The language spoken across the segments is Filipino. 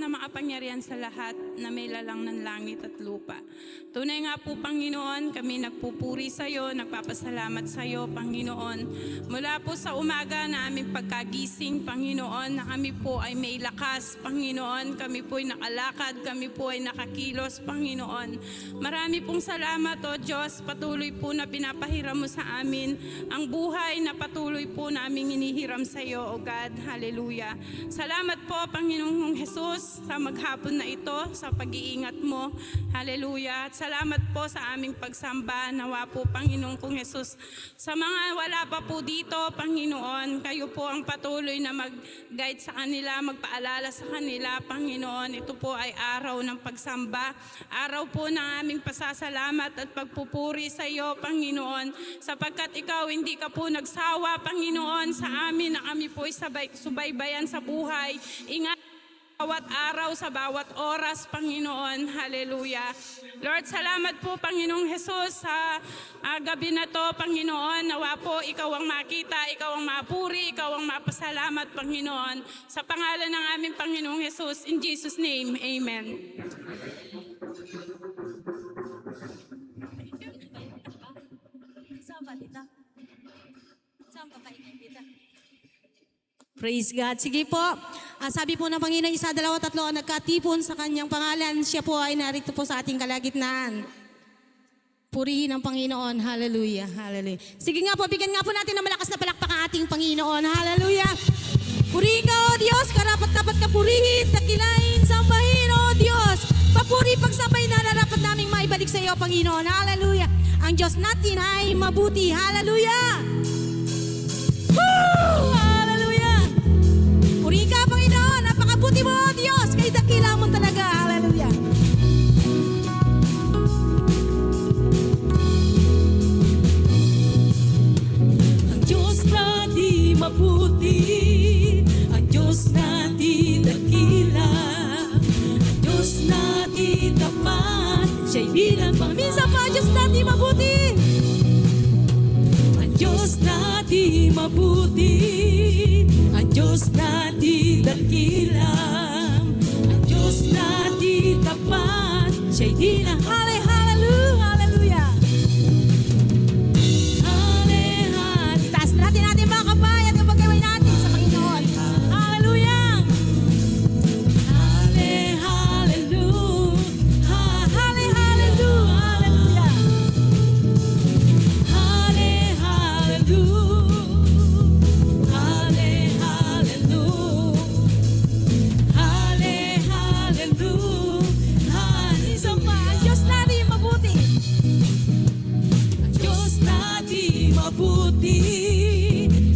na makapangyarihan sa lahat na may lalang ng langit at lupa. Tunay nga po, Panginoon, kami nagpupuri sa iyo, nagpapasalamat sa iyo, Panginoon. Mula po sa umaga na aming pagkagising, Panginoon, na kami po ay may lakas, Panginoon. Kami po ay nakalakad, kami po ay nakakilos, Panginoon. Marami pong salamat, O Diyos, patuloy po na pinapahiram mo sa amin ang buhay na patuloy po naming inihiram sa iyo, O God. Hallelujah. Salamat po, Panginoong Jesus, sa maghapon na ito, sa pag-iingat mo. Hallelujah. At salamat po sa aming pagsamba. Nawa po, Panginoong kong Jesus. Sa mga wala pa po dito, Panginoon, kayo po ang patuloy na mag-guide sa kanila, magpaalala sa kanila, Panginoon. Ito po ay araw ng pagsamba. Araw po ng aming pasasalamat at pagpupuri sa iyo, Panginoon. Sapagkat ikaw hindi ka po nagsawa, Panginoon, sa amin na kami po ay subaybayan sa buhay. Ingat bawat araw, sa bawat oras, Panginoon. Hallelujah. Lord, salamat po, Panginoong Jesus, sa gabi na to, Panginoon. Nawa po, ikaw ang makita, ikaw ang mapuri, ikaw ang mapasalamat, Panginoon. Sa pangalan ng aming Panginoong Jesus, in Jesus' name, Amen. Praise God. Sige po. Sabi po ng Panginoon, 1, 2, 3 ang nagkatipon sa kanyang pangalan. Siya po ay narito po sa ating kalagitnaan. Purihin ang Panginoon. Hallelujah. Hallelujah. Sige nga po, bigyan nga po natin ng malakas na palakpak ang ating Panginoon. Hallelujah. Purihin ka, O Diyos. Karapat-dapat ka purihin, dakilain, sambahin, O Diyos. Papuri, pagsambay na narapat naming maibalik sa iyo, Panginoon. Hallelujah. Ang Diyos natin ay mabuti. Hallelujah. Woo! Purihin ka, Panginoon. Napakabuti mo, Diyos. Kay dakila mo talaga. Hallelujah. Ang Diyos na di mabuti, ang Diyos na di dakila, ang Diyos na di tapat, siya'y di Minsan pa, Diyos na di mabuti. ang Diyos na di mabuti, ang Diyos na di dakila, ang Diyos na di tapat, siya'y di na Hallelujah. Hallelujah. Taas natin mga kamay at yung pagkawin natin sa Panginoon. Hallelujah.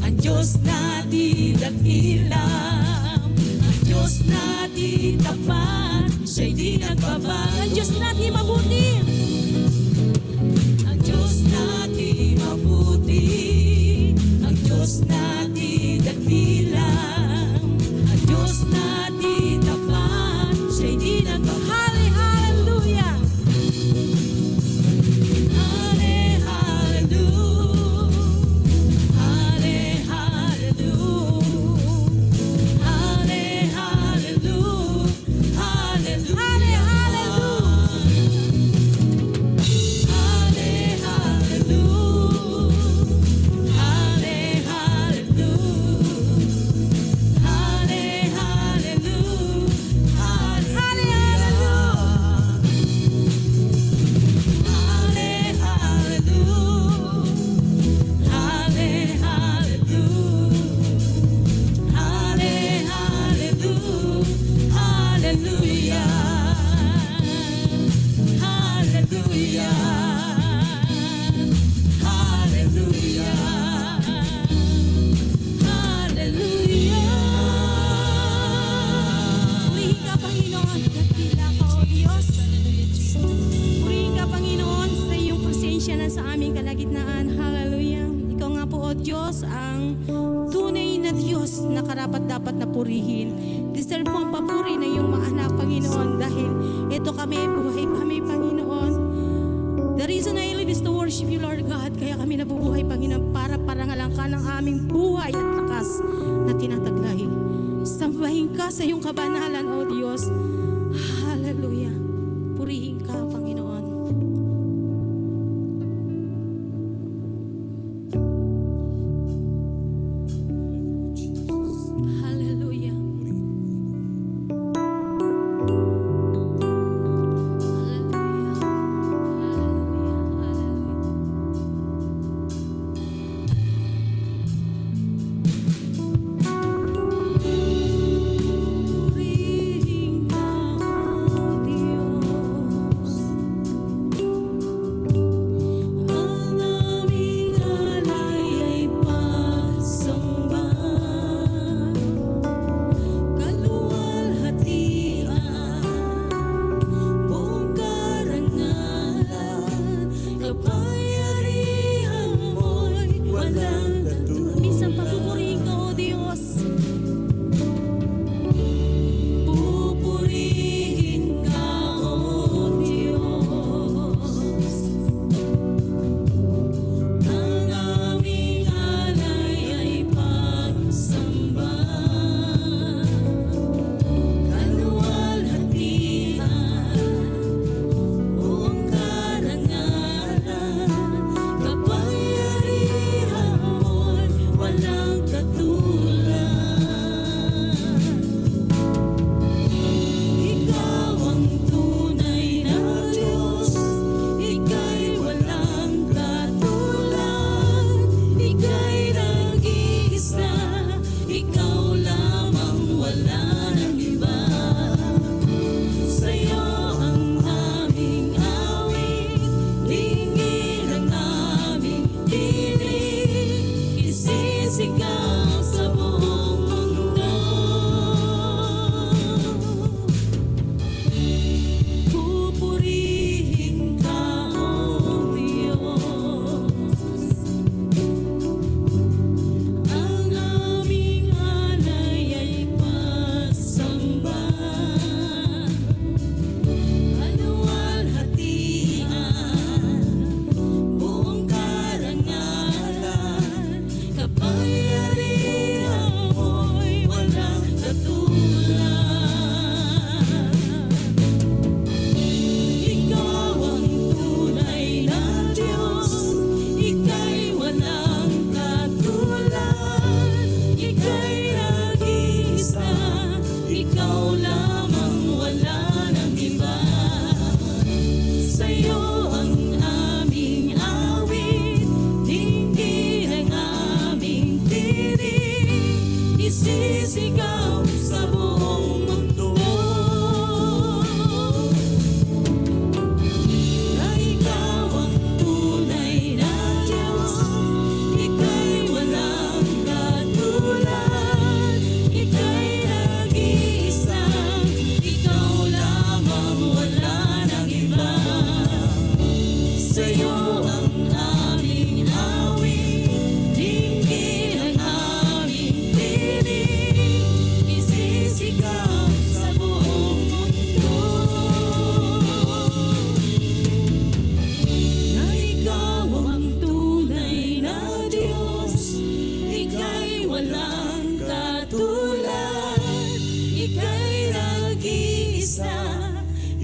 Ang Diyos na di dakila, ang Diyos na di tapat, siya'y di nagbabago. Ang Diyos natin mabuti. Ang Diyos na di mabuti, ang Diyos na di dakila, ang Diyos na di tapat, siya'y di nagbabago. Hallelujah. Sa aming kalagitnaan. Hallelujah. Ikaw nga po, O Diyos, ang tunay na Diyos na karapat-dapat na purihin. Deserve mo ang papuri na iyong mga anak, Panginoon, dahil ito kami, buhay kami, Panginoon. The reason I live is to worship you, Lord God. Kaya kami nabubuhay, Panginoon, para parangalan ka ng aming buhay at lakas na tinataglay. Sambahin ka sa iyong kabanalan, O Diyos.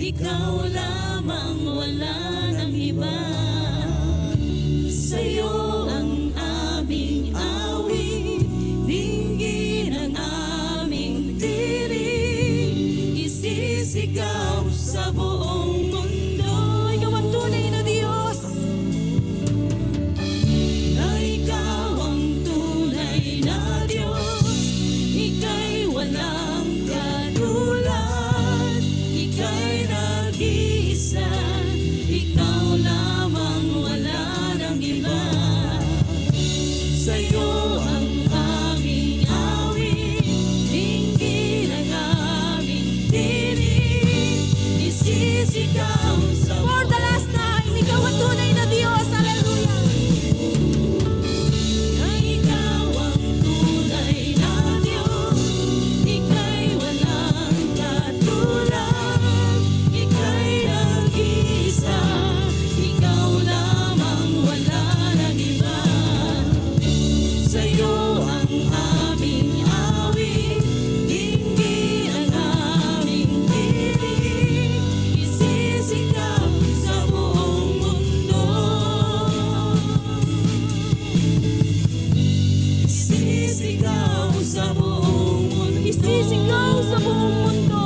ikaw lamang, wala nang iba. Sa'yo ang aming awit, dinggin ang aming tinig, isisigaw sa buong mundo. Ikaw ang tunay na Diyos, na ikaw ang tunay na Diyos. Ika'y walang katulad, ika'y nag-iisa, ikaw lamang, wala nang iba. Sa'yo ang aming awit, dinggin ang aming tinig, isisigaw sa For the last time, ikaw ang tunay na Diyos. Hallelujah. na ikaw ang tunay na Diyos. Ika'y walang katulad, ika'y nag-iisa, ikaw lamang, wala nang iba. Sa'yo ang aming awit, dinggin ang aming tinig, isisigaw sa buong mundo. Isisigaw sa buong mundo. Isisigaw sa buong mundo.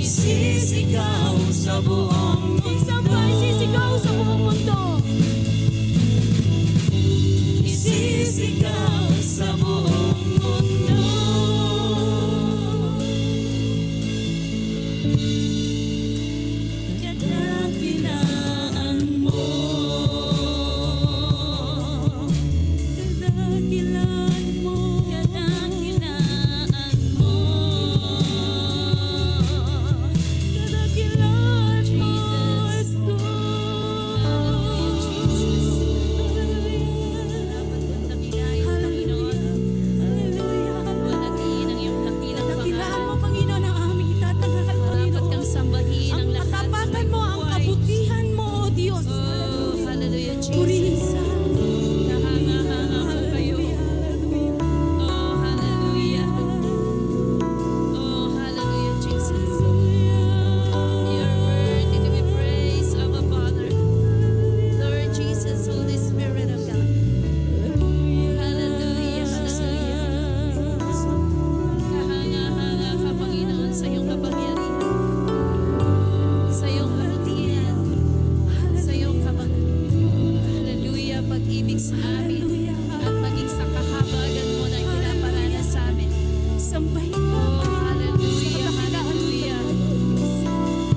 Isisigaw sa buong mundo. Isang pa, isisigaw sa buong mundo. Isisigaw sa buong mundo. Kadakilaan mo, kadakilaan mo, kadakilaan mo, kadakilaan mo, Dakilaan mo, Panginoon, ang aming itatanghal, Panginoon. Ang katapatan mo, ang kabutihan mo, O Diyos. Hallelujah, Purihin Jesus. ka. Kahanga-hanga po kayo. Oh, hallelujah. Oh, hallelujah, Jesus. You are worthy to be praised, Abba Father. Lord Jesus, Holy Spirit of God. Hallelujah, hallelujah. Kahanga-hanga ka, Panginoon, sa iyong kapangyarihan, sa iyong kabutihan, sa iyong hallelujah, pag-ibig sa amin, at maging sa kahabagan mo na pinaparanas sa amin. Sambahin ka, Oh, Panginoon. hallelujah, hallelujah.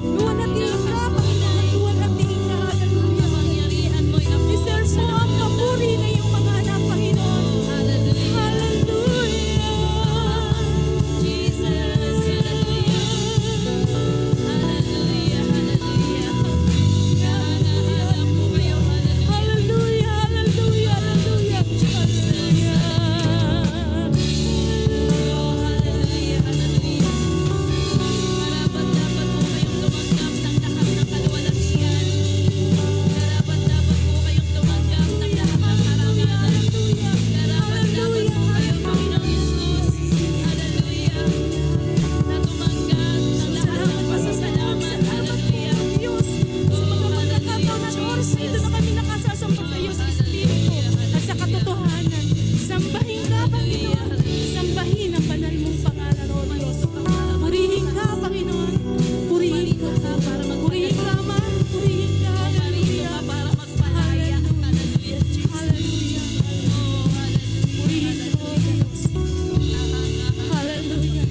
Luwalhatiin ka, Panginoon. Luwalhatiin ka. Hallelujah. Kapangyarihan mo'y Deserve mo ang papuri na iyong mga anak, Panginoon. Hallelujah. Hallelujah. Jesus, hallelujah. Hallelujah, hallelujah. Kahanga-hanga po kayo, hallelujah. Hallelujah. Hallelujah. Hallelujah. Oh, hallelujah, hallelujah. Karapat-dapat po kayong tumanggap ng lahat ng kaluwalhatian. Karapat-dapat po kayong tumanggap ng lahat ng karangalan. Karapat-dapat po kayo, Panginoong Yesus. Hallelujah. Na tumanggap ng lahat ng pasasalamat. Hallelujah. Diyos, sa mga pagkakataon at oras na ito na kami nakasasamba sa iyo sa Espiritu at sa katotohanan. Sambahin ka, Panginoon. Sambahin ang banal mong pangalan, O Diyos. Purihin ka, Panginoon. Purihin ka. Purihin ka, Ama. Purihin ka. Hallelujah. Para magpalaya. Hallelujah, Jesus. Hallelujah. Oh, hallelujah. Purihin ka, O Diyos. Hallelujah. Hallelujah.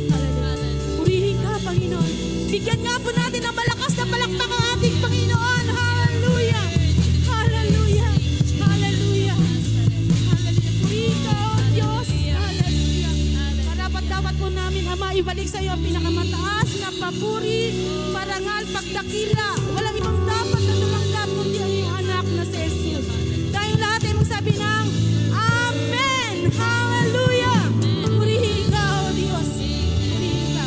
Hallelujah. Purihin ka, Panginoon. Bigyan nga po natin ng malakas na palakpak ang ating Panginoon. Hallelujah. Hallelujah. Hallelujah. Hallelujah. Purihin ka, O Diyos. Hallelujah. Karapat-dapat po namin, Ama, ibalik sa iyo ang pinakamataas na papuri, parangal, pagdakila. Walang ibang dapat na tumanggap kundi ang iyong anak na si Jesus. Tayong lahat ay magsabi ng Amen. Hallelujah. Purihin ka, O Diyos. Purihin ka.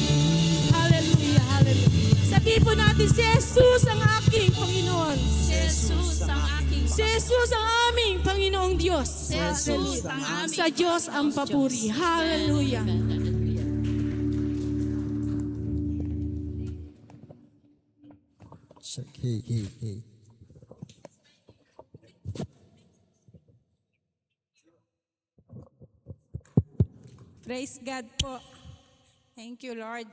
Hallelujah. Hallelujah. Sabihin po natin, si Jesus ang aking Panginoon. Jesus ang aking Si Jesus ang aming Panginoong Diyos. Jesus ang aming Sa Diyos ang papuri. Hallelujah. Check. Hey. Praise God po. Thank you, Lord.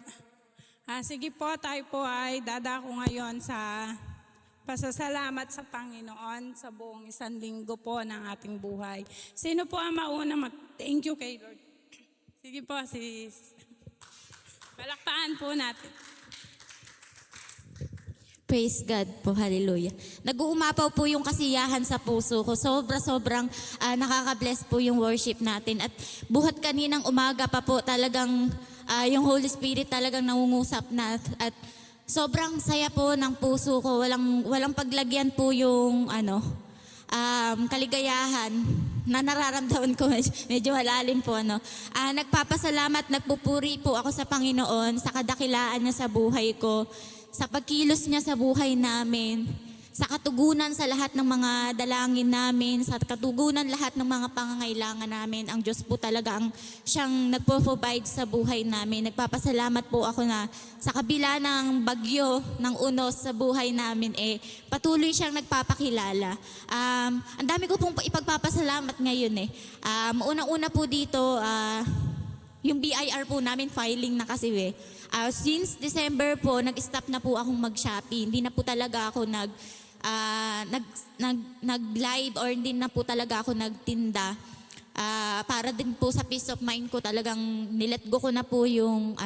Sige po, tayo po ay dadako ngayon sa pasasalamat sa Panginoon sa buong isang linggo po ng ating buhay. Sino po ang mauna mag-thank you kay Lord? Sige po, palakpakan po natin. Praise God po, hallelujah. Nag-uumapaw po yung kasiyahan sa puso ko. Sobrang nakaka-bless po yung worship natin. At buhat kaninang umaga pa po talagang yung Holy Spirit talagang nangungusap na. At sobrang saya po ng puso ko. Walang paglagyan po yung kaligayahan na nararamdaman ko. Medyo malalim po. Nagpapasalamat, nagpupuri po ako sa Panginoon sa kadakilaan niya sa buhay ko, sa pagkilos niya sa buhay namin, sa katugunan sa lahat ng mga dalangin namin, sa katugunan lahat ng mga pangangailangan namin. Ang Diyos po talaga ang siyang nagpo-provide sa buhay namin. Nagpapasalamat po ako na sa kabila ng bagyo, ng unos sa buhay namin, patuloy siyang nagpapakilala. Ang dami ko pong ipagpapasalamat ngayon. Unang-una po dito, yung BIR po namin, filing na kasi since December po, nag-stop na po akong mag-Shopee. Hindi na po talaga ako nag-live or hindi na po talaga ako nagtinda. Para din po sa peace of mind ko, talagang nilet go ko na po yung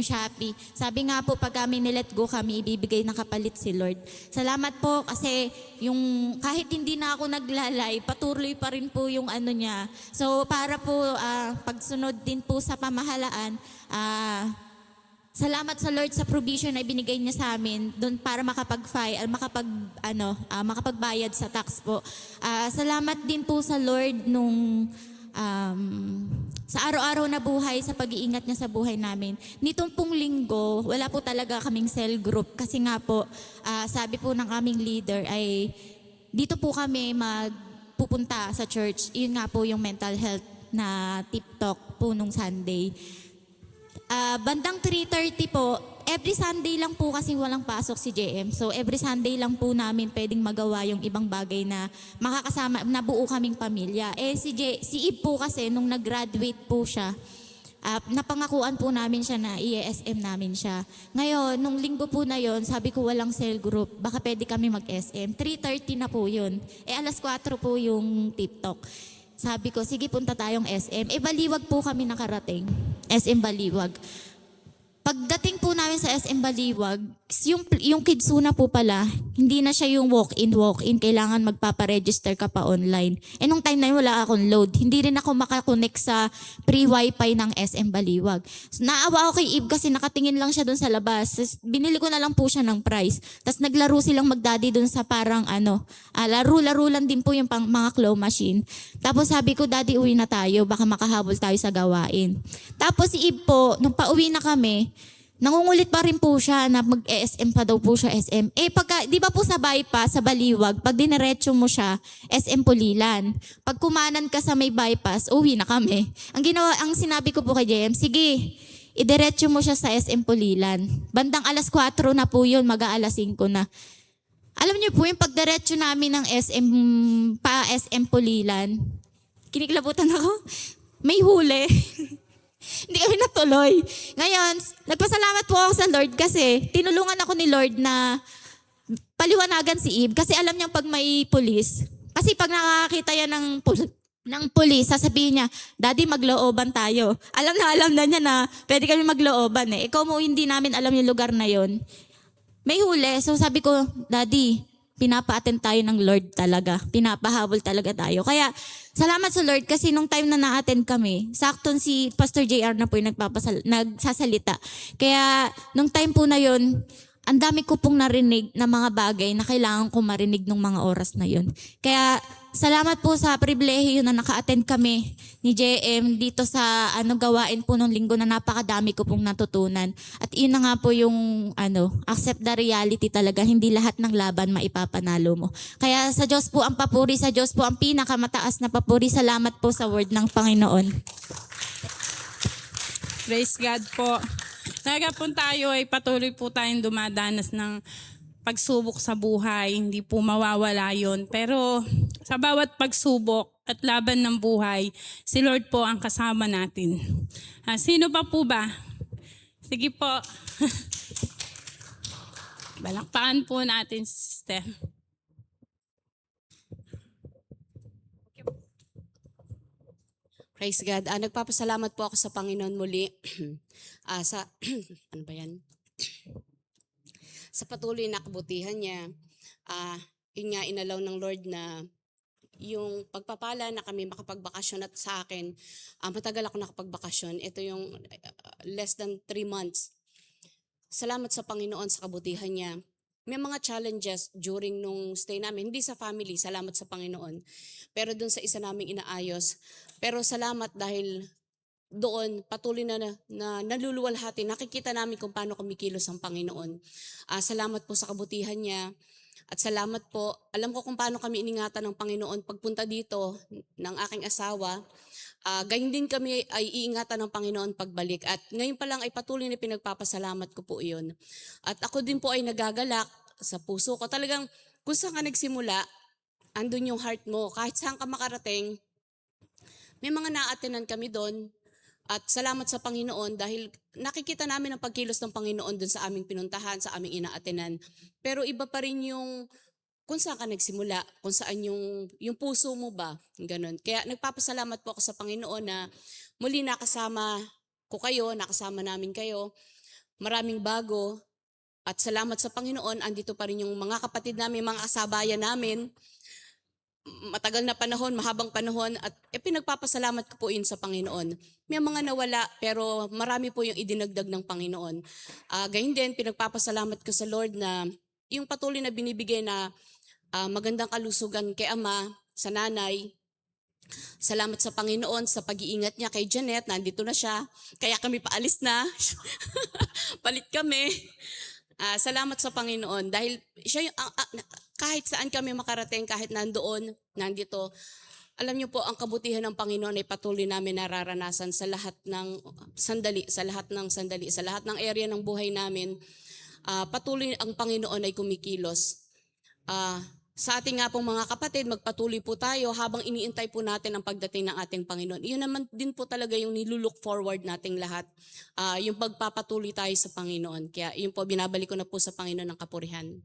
Shopee. Sabi nga po, pag kami nilet go kami, ibibigay na kapalit si Lord. Salamat po kasi yung kahit hindi na ako naglalay, patuloy pa rin po yung niya. So para po pagsunod din po sa pamahalaan, salamat sa Lord sa provision na ibinigay niya sa amin doon para makapagbayad sa tax po. Salamat din po sa Lord nung sa araw-araw na buhay, sa pag-iingat niya sa buhay namin. Nitong pong linggo, wala po talaga kaming cell group kasi nga po, sabi po ng aming leader ay dito po kami magpupunta sa church. Yun nga po yung mental health na TikTok po nung Sunday. Bandang 3:30 po, every Sunday lang po kasi walang pasok si JM. So every Sunday lang po namin pwedeng magawa yung ibang bagay na makakasama, na buo kaming pamilya. Si Eve po kasi nung nag-graduate po siya, napangakuan po namin siya na i-SM namin siya. Ngayon, nung linggo po na yon, sabi ko walang cell group, baka pwede kami mag-SM. 3:30 na po yun. Alas 4 po yung TikTok. Sabi ko, sige punta tayong SM. Baliwag po kami nakarating. SM Baliwag. Pagdating po namin sa SM Baliwag, yung Kidsuna po pala, hindi na siya yung walk-in. Kailangan magpaparegister ka pa online. Nung time na yun, wala akong load. Hindi rin ako makakonect sa pre-wifi ng SM Baliwag. So, naawa ako kay Eve kasi nakatingin lang siya dun sa labas. Binili ko na lang po siya ng price. Tapos naglaro silang magdaddy dun sa parang laro-laro lang din po yung mga claw machine. Tapos sabi ko, Daddy, uwi na tayo. Baka makahabol tayo sa gawain. Tapos si Eve po, nung pauwi na kami, nangungulit pa rin po siya na mag-ESM pa daw po siya SM. Di ba po sa bypass, sa Baliwag, pag diniretso mo siya, SM Pulilan. Pag kumanan ka sa may bypass, uwi na kami. Ang sinabi ko po kay JM, sige, idiretso mo siya sa SM Pulilan. Bandang alas 4 na po yun, mag-aalas 5 na. Alam niyo po, yung pagdiretso namin ng SM Pulilan, kiniklabutan ako, may huli. Hindi kami natuloy. Ngayon, nagpasalamat po ako sa Lord kasi tinulungan ako ni Lord na paliwanagan si Eve kasi alam niyang pag may pulis. Kasi pag nakakita yan ng pulis, sasabihin niya, Daddy, maglooban tayo. Alam na niya na pwede kami maglooban . Ikaw mo, hindi namin alam yung lugar na yon. May huli. So sabi ko, Daddy, pinapa-attend tayo ng Lord talaga. Pinapahabol talaga tayo. Kaya, salamat sa Lord kasi nung time na na-attend kami, sakto si Pastor JR na po yung nagsasalita. Kaya, nung time po na yon, ang dami ko pong narinig na mga bagay na kailangan ko marinig nung mga oras na yon. Kaya, salamat po sa pribilehiyo na naka-attend kami ni JM dito sa gawain po nung linggo na napakadami ko pong natutunan. At yun na nga po yung accept the reality talaga. Hindi lahat ng laban maipapanalo mo. Kaya sa Diyos po ang papuri, sa Diyos po ang pinakamataas na papuri. Salamat po sa word ng Panginoon. Praise God po. Talaga po tayo ay patuloy po tayong dumadanas ng pagsubok sa buhay, hindi po mawawala yon. Pero sa bawat pagsubok at laban ng buhay, si Lord po ang kasama natin. Sino pa po ba? Sige po. Balakpakan po natin si Sister. Praise God. Nagpapasalamat po ako sa Panginoon muli. Sa ano ba yan? Sa patuloy na kabutihan niya. Yun nga inalaw ng Lord na yung pagpapala na kami makapagbakasyon at sa akin, matagal ako nakapagbakasyon. Ito yung less than 3 months. Salamat sa Panginoon sa kabutihan niya. May mga challenges during nung stay namin, hindi sa family, salamat sa Panginoon. Pero dun sa isa naming inaayos. Pero salamat dahil doon patuloy na naluluwalhati. Nakikita namin kung paano kumikilos ang Panginoon. Salamat po sa kabutihan niya. At salamat po, alam ko kung paano kami iningatan ng Panginoon pagpunta dito ng aking asawa. Gayon din kami ay iingatan ng Panginoon pagbalik. At ngayon pa lang ay patuloy na pinagpapasalamat ko po iyon. At ako din po ay nagagalak sa puso ko. Talagang kung saan ka nagsimula, andun yung heart mo. Kahit saan ka makarating, may mga naatinan kami doon. At salamat sa Panginoon dahil nakikita namin ang pagkilos ng Panginoon doon sa aming pinuntahan, sa aming inaatinan. Pero iba pa rin yung kung saan ka nagsimula, kung saan yung puso mo ba, ganun. Kaya nagpapasalamat po ako sa Panginoon na muli nakasama ko kayo, nakasama namin kayo. Maraming bago. At salamat sa Panginoon, andito pa rin yung mga kapatid namin, mga kasabayan namin. Matagal na panahon, mahabang panahon, at pinagpapasalamat ko po yun sa Panginoon. May mga nawala, pero marami po yung idinagdag ng Panginoon. Gayun din, pinagpapasalamat ko sa Lord na yung patuloy na binibigay na magandang kalusugan kay Ama, sa nanay. Salamat sa Panginoon sa pag-iingat niya kay Janet, nandito na siya. Kaya kami paalis na. Palit kami. Salamat sa Panginoon dahil siya yung, kahit saan kami makarating, kahit nandoon, nandito, alam niyo po, ang kabutihan ng Panginoon ay patuloy namin nararanasan sa lahat ng sandali, sa lahat ng area ng buhay namin. Patuloy ang Panginoon ay kumikilos. Sa ating nga pong mga kapatid, magpatuloy po tayo habang iniintay po natin ang pagdating ng ating Panginoon. Iyon naman din po talaga yung nilulook forward nating lahat, yung pagpapatuloy tayo sa Panginoon. Kaya yun po, binabalik ko na po sa Panginoon ng kapurihan.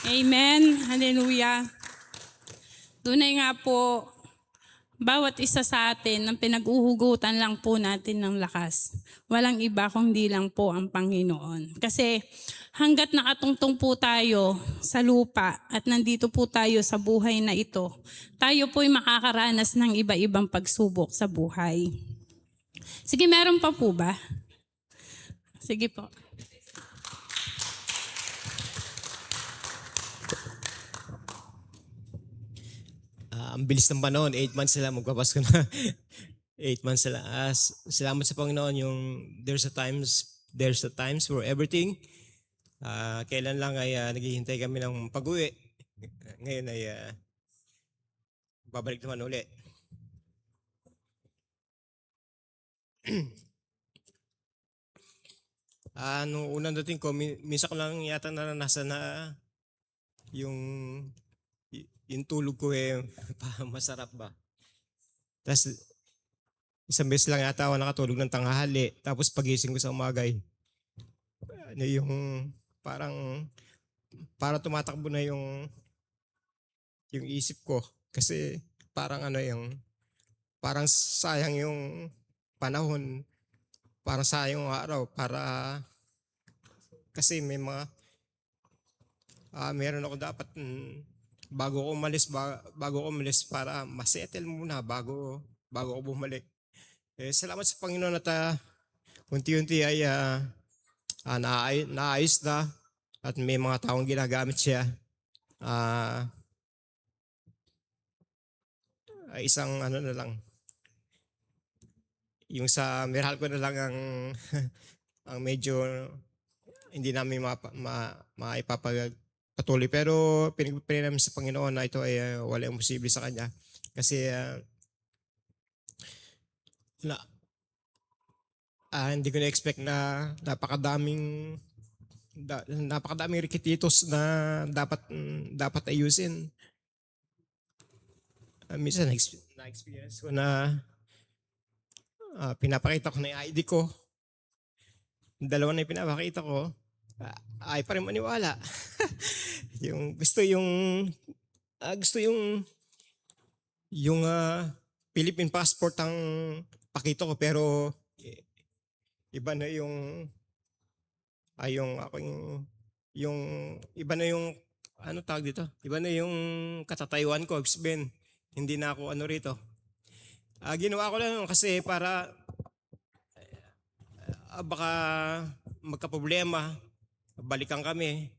Amen. Hallelujah. Tunay nga po, bawat isa sa atin ang pinag-uhugutan lang po natin ng lakas. Walang iba kundi lang po ang Panginoon. Kasi hanggat nakatungtong po tayo sa lupa at nandito po tayo sa buhay na ito, tayo po'y makakaranas ng iba-ibang pagsubok sa buhay. Sige, meron pa po ba? Sige po. Ang bilis ng panahon, 8 months sila, magpapasko na. 8 months sila. Salamat sa Panginoon yung there's a times for everything. Kailan lang ay naghihintay kami ng pag-uwi. Ngayon ay babalik naman ulit. Nung unang dating ko, minsan ko lang yata naranasan na yung tulog ko masarap ba. Tapos isang beses lang yata ako nakatulog ng tanghali. Tapos pagising ko sa umagay, yung parang tumatakbo na yung isip ko. Kasi parang parang sayang yung panahon. Parang sayang yung araw. Kasi may meron ako dapat bago ko umalis para masettle muna bago ako bumalik. Salamat sa Panginoon at unti-unti ay naayos na at may mga taong ginagamit siya. Isang na lang, yung sa Meralco na lang ang ang medyo hindi namin maipapatuloy. Pero pinagpipray namin sa Panginoon na ito ay wala imposible sa Kanya. Kasi hindi ko na-expect na napakadaming requisitos na dapat ayusin. Minsan na-experience ko na pinapakita ko na yung ID ko. Dalawa na yung pinapakita ko, ay pa rin maniwala. gusto yung Philippine passport ang pakita ko, pero iba na yung iba na yung ano tawag dito? Iba na yung katatayuan ko, Ben. Hindi na ako rito. Ginawa ko lang kasi para baka magkaproblema, balikan kami,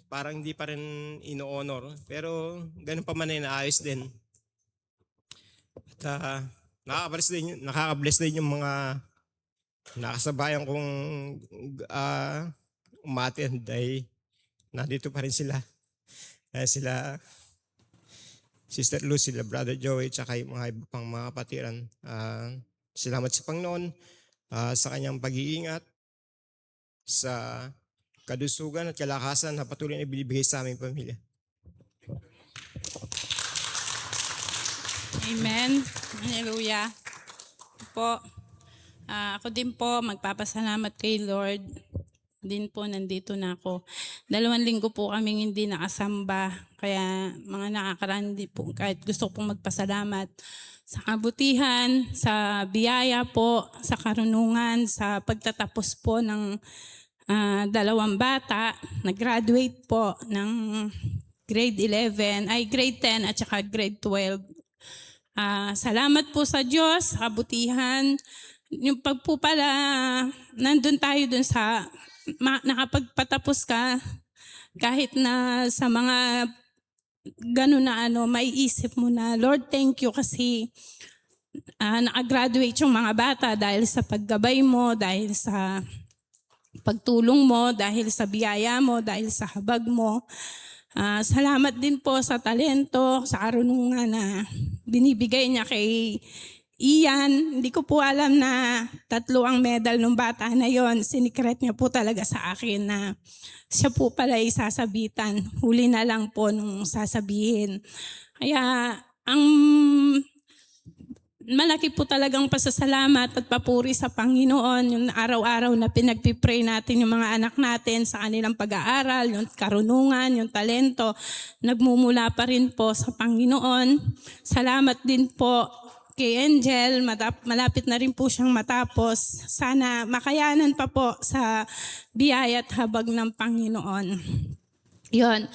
parang hindi pa rin ino-honor. Pero ganun pa man ay naayos din. At nakaka-bless din yung mga nakasabayan kong umattend ay nandito pa rin sila. Sila Sister Luz, sila Brother Joey, tsaka yung mga iba pang mga kapatiran. Salamat sa Panginoon sa kanyang pag-iingat, sa kadusugan at kalakasan na patuloy na binibigay sa aming pamilya. Amen. Hallelujah. Po, ako din po magpapasalamat kay Lord. Din po, nandito na ako. 2 linggo po kaming hindi nakasamba. Kaya mga nakakaraan din po, kahit gusto pong magpasalamat sa kabutihan, sa biyaya po, sa karunungan, sa pagtatapos po ng 2 bata. Nag-graduate po ng grade 10 at saka grade 12. Salamat po sa Diyos, sa kabutihan. Yung pag po pala, nandun tayo dun sa nakapagpatapos ka, kahit na sa mga gano'n na may isip mo na, Lord, thank you kasi nakagraduate yung mga bata dahil sa paggabay mo, dahil sa pagtulong mo, dahil sa biyaya mo, dahil sa habag mo. Salamat din po sa talento, sa karunungan na binibigay niya kay Ian. Hindi ko po alam na 3 ang medal ng bata na yon. Sinikret niya po talaga sa akin na siya po pala ay sasabitan. Huli na lang po nung sasabihin. Kaya ang malaki po talagang pasasalamat at papuri sa Panginoon, yung araw-araw na pinagpipray natin yung mga anak natin sa kanilang pag-aaral, yung karunungan, yung talento, nagmumula pa rin po sa Panginoon. Salamat din po kay Angel, malapit na rin po siyang matapos. Sana makayanan pa po sa biyaya at habag ng Panginoon. Yun.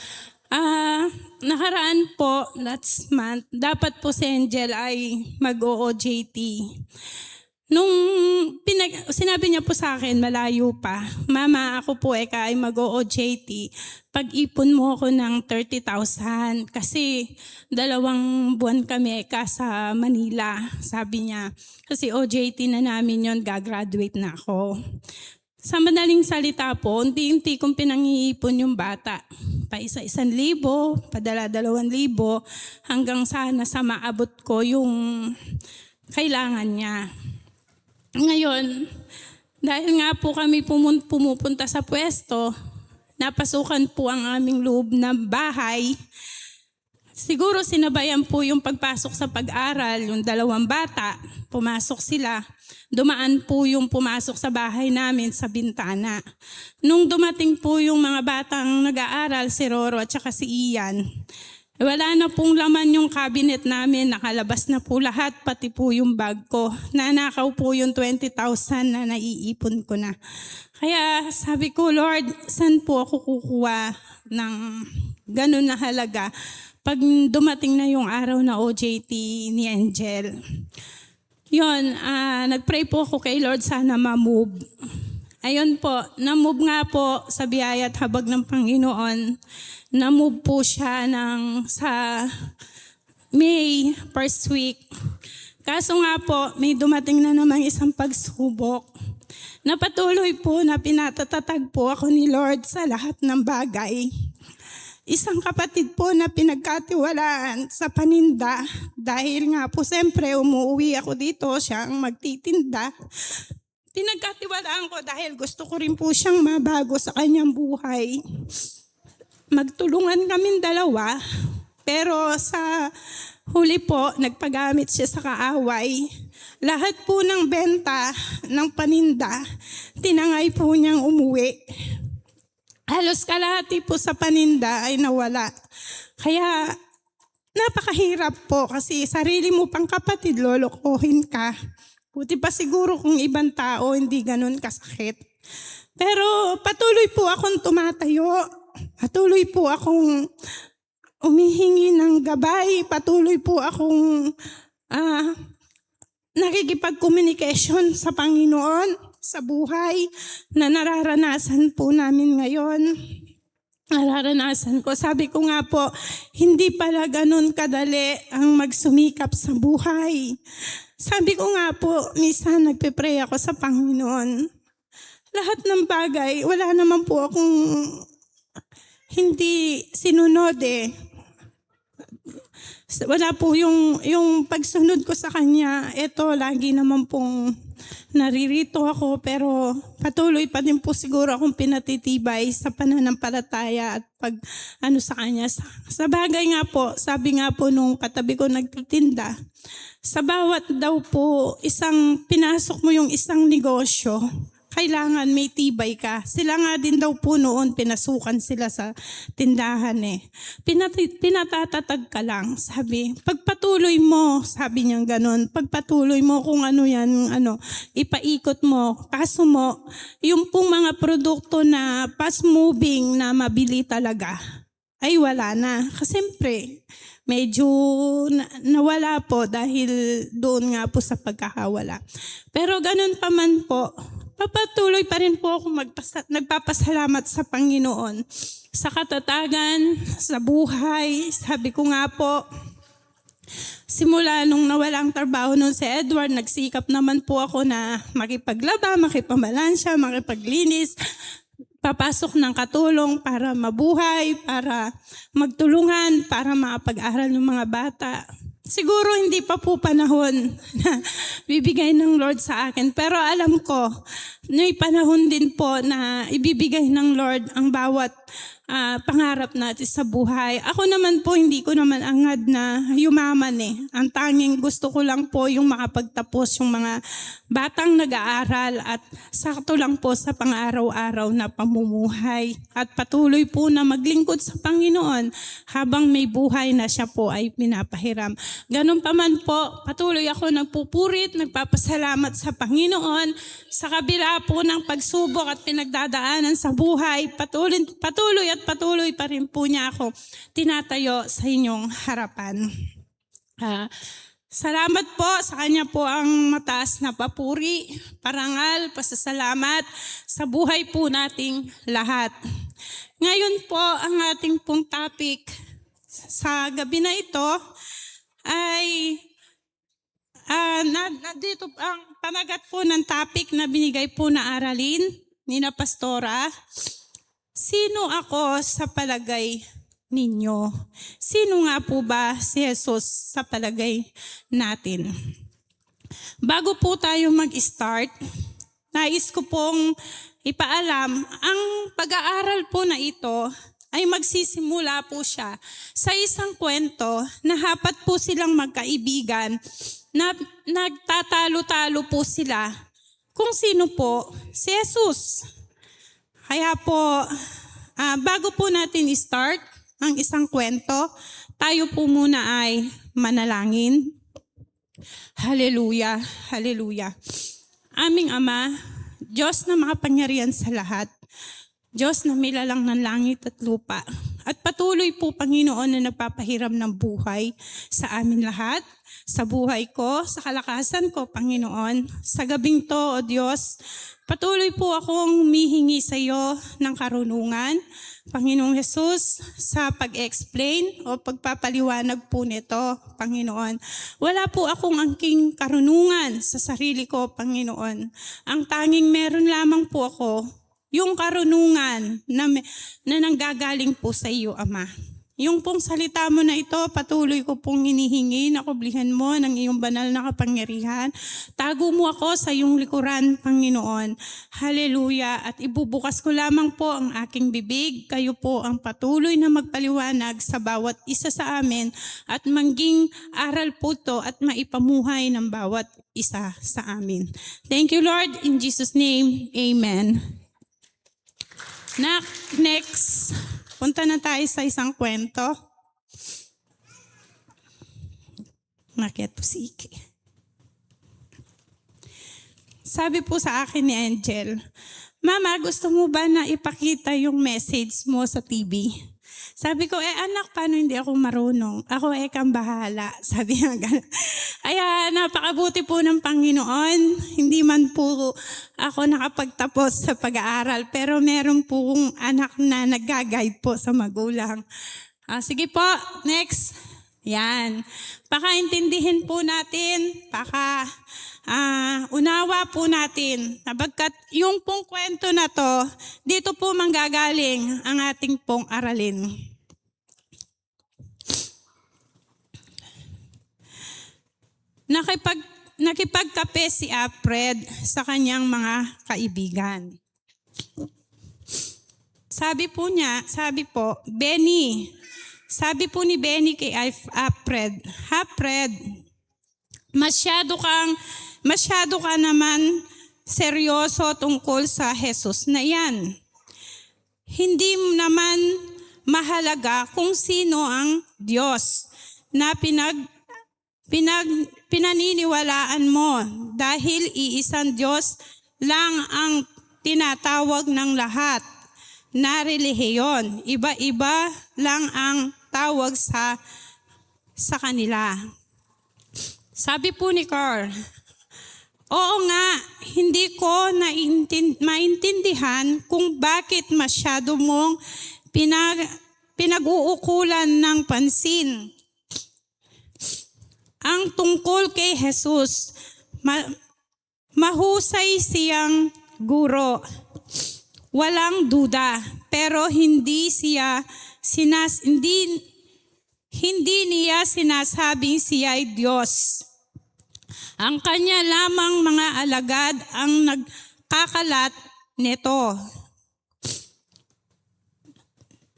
Nakaraan po, last month, dapat po si Angel ay mag-OJT. Nung sinabi niya po sa akin, malayo pa, Mama, ako po ay mag-OJT. Pag-ipon mo ako ng 30,000 kasi 2 buwan kami sa Manila, sabi niya. Kasi OJT na namin yon, gagraduate na ako. Sa madaling salita po, unti-unti kong pinang-iipon yung bata. Pa 1,000, padala 2,000, hanggang sana sa maabot ko yung kailangan niya. Ngayon, dahil nga po kami pumupunta sa pwesto, napasukan po ang aming loob na bahay. Siguro sinabayan po yung pagpasok sa pag-aral, yung 2 bata, pumasok sila. Dumaan po yung pumasok sa bahay namin sa bintana. Nung dumating po yung mga batang nag-aaral, si Roro at saka si Ian, wala na pong laman yung cabinet namin, nakalabas na po lahat, pati po yung bag ko. Nanakaw po yung 20,000 na naiipon ko na. Kaya sabi ko, Lord, saan po ako kukuha ng ganun na halaga pag dumating na yung araw na OJT ni Angel? Yun, nagpray po ako kay Lord, sana ma-move. Ayun po, na-move nga po sa biyaya at habag ng Panginoon. Na-move po siya sa May, first week. Kaso nga po, may dumating na namang isang pagsubok. Napatuloy po na pinatatatag po ako ni Lord sa lahat ng bagay. isang kapatid po na pinagkatiwalaan sa paninda. Dahil nga po siyempre umuwi ako dito, siya ang magtitinda. Pinagkatiwalaan ko dahil gusto ko rin po siyang mabago sa kanyang buhay. Magtulungan kaming dalawa, pero sa huli po, nagpagamit siya sa kaaway. Lahat po ng benta ng paninda, tinangay po niyang umuwi. Halos kalahati po sa paninda ay nawala. Kaya napakahirap po kasi sarili mo pang kapatid, lolokohin ka. Buti pa siguro kung ibang tao hindi ganun kasakit. Pero patuloy po akong tumatayo. Patuloy po akong umihingi ng gabay. Patuloy po akong nakikipag-communication sa Panginoon sa buhay na nararanasan po namin ngayon. Nararanasan ko. Sabi ko nga po, hindi pala ganun kadali ang magsumikap sa buhay. Sabi ko nga po, minsan nagpe-pray ako sa Panginoon. Lahat ng bagay, wala naman po akong hindi sinunod eh. Wala po yung pagsunod ko sa Kanya. Ito, lagi naman pong naririto ako, pero patuloy pa din po siguro akong pinatitibay sa pananampalataya at pag sa Kanya. Sa bagay nga po, sabi nga po nung katabi ko nagtitinda, sa bawat daw po pinasok mo yung isang negosyo, kailangan may tibay ka. Sila nga din daw po noon, pinasukan sila sa tindahan eh. Pinatatatag ka lang, sabi. Pagpatuloy mo, sabi niyang ganun, pagpatuloy mo kung ano yan, ipaikot mo. Kaso mo, yung pong mga produkto na fast-moving na mabili talaga, ay wala na. Kasi siyempre, medyo nawala po dahil doon nga po sa pagkakawala. Pero ganun pa man po, papatuloy pa rin po ako nagpapasalamat sa Panginoon sa katatagan, sa buhay. Sabi ko nga po, simula nung nawalang trabaho nun si Edward, nagsikap naman po ako na makipaglaba, makipamalansya, makipaglinis, papasok ng katulong para mabuhay, para magtulungan, para makapag-aral ng mga bata. Siguro hindi pa po panahon na bibigay ng Lord sa akin. Pero alam ko, may panahon din po na ibibigay ng Lord ang bawat pangarap natin sa buhay. Ako naman po, hindi ko naman angad na yumaman eh. Ang tanging gusto ko lang po yung makapagtapos yung mga batang nag-aaral at sakto lang po sa pang-araw-araw na pamumuhay. At patuloy po na maglingkod sa Panginoon habang may buhay na siya po ay pinapahiram. Ganun pa man po, patuloy ako nagpupurit, nagpapasalamat sa Panginoon sa kabila po ng pagsubok at pinagdadaanan sa buhay. Patuloy pa rin po niya ako tinatayo sa inyong harapan. Salamat po sa Kanya po ang mataas na papuri, parangal, pasasalamat sa buhay po nating lahat. Ngayon po ang ating pong topic sa gabi na ito ay nandito ang panagat po ng topic na binigay po na aralin ni na Pastora. Sino ako sa palagay ninyo? Sino nga po ba si Jesus sa palagay natin? Bago po tayo mag-start, nais ko pong ipaalam, ang pag-aaral po na ito ay magsisimula po siya sa isang kwento na hapat po silang magkaibigan na nagtatalo-talo po sila kung sino po si Jesus. Kaya po, bago po natin i-start ang isang kwento, tayo po muna ay manalangin. Hallelujah, hallelujah. Aming Ama, Diyos na makapangyarihan sa lahat, Diyos na may lalang ng langit at lupa, at patuloy po, Panginoon, na nagpapahiram ng buhay sa amin lahat, sa buhay ko, sa kalakasan ko, Panginoon. Sa gabing to, O Diyos, patuloy po akong humihingi sa iyo ng karunungan, Panginoong Jesus, sa pag-explain o pagpapaliwanag po nito, Panginoon. Wala po akong angking karunungan sa sarili ko, Panginoon. Ang tanging meron lamang po ako, yung karunungan na nanggagaling po sa iyo, Ama. Yung pong salita mo na ito, patuloy ko pong hinihingi na kublihan mo ng iyong banal na kapangyarihan. Tago mo ako sa iyong likuran, Panginoon. Hallelujah. At ibubukas ko lamang po ang aking bibig. Kayo po ang patuloy na magpaliwanag sa bawat isa sa amin at mangging aral po to at maipamuhay ng bawat isa sa amin. Thank you, Lord. In Jesus' name, amen. Next. Punta na tayo sa isang kwento. Makiat po si Iki. Sabi po sa akin ni Angel, Mama, gusto mo ba na ipakita yung message mo sa TV? Sabi ko, anak, paano hindi ako marunong? Ako kang bahala. Sabi niya gano'n. Kaya napakabuti po ng Panginoon. Hindi man po ako nakapagtapos sa pag-aaral, pero meron pong anak na nag-guide po sa magulang. Sige po, next. Yan. Pakaintindihin po natin, unawa po natin. Nabagkat yung pong kwento na to, dito po manggagaling ang ating pong aralin. Nakipagkape si Alfred sa kanyang mga kaibigan. Sabi po, Benny, sabi po ni Benny kay Alfred, masyado ka naman seryoso tungkol sa Jesus na yan. Hindi naman mahalaga kung sino ang Diyos na pinaniniwalaan mo dahil iisang Diyos lang ang tinatawag ng lahat na relihiyon. Iba-iba lang ang tawag sa kanila. Sabi po ni Carl, oo nga, hindi ko maintindihan kung bakit masyado mong pinag-uukulan ng pansin ang tungkol kay Jesus. Mahusay siyang guro. Walang duda, pero hindi niya sinasabing siya ay Diyos. Ang kanya lamang mga alagad ang nagkakalat nito.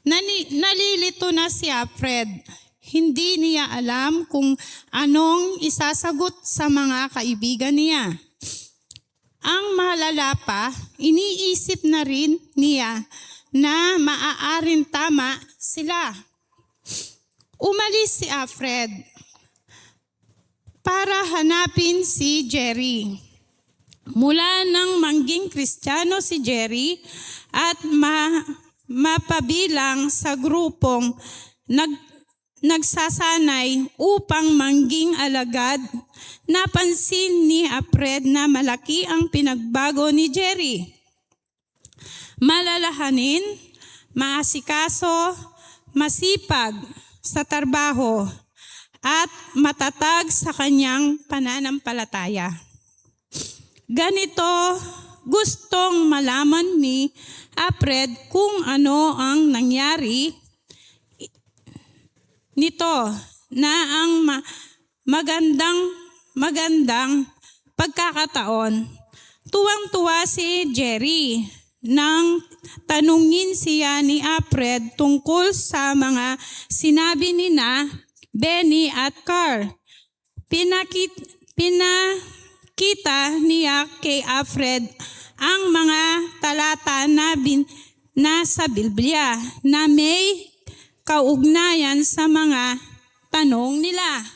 Nalilito na si Alfred. Hindi niya alam kung anong isasagot sa mga kaibigan niya. Ang malala pa, iniisip na rin niya na maaaring tama sila. Umalis si Alfred para hanapin si Jerry. Mula nang mangging Kristiyano si Jerry at mapabilang sa grupong nagsasanay upang mangging alagad, napansin ni Alfred na malaki ang pinagbago ni Jerry. Malalahanin, maasikaso, masipag sa trabaho, at matatag sa kanyang pananampalataya. Ganito, gustong malaman ni Alfred kung ano ang nangyari nito na ang magandang pagkakataon. Tuwang-tuwa si Jerry nang tanungin siya ni Alfred tungkol sa mga sinabi ni Benny at Carl. Pinakita niya kay Alfred ang mga talata na nasa Biblia na may kaugnayan sa mga tanong nila.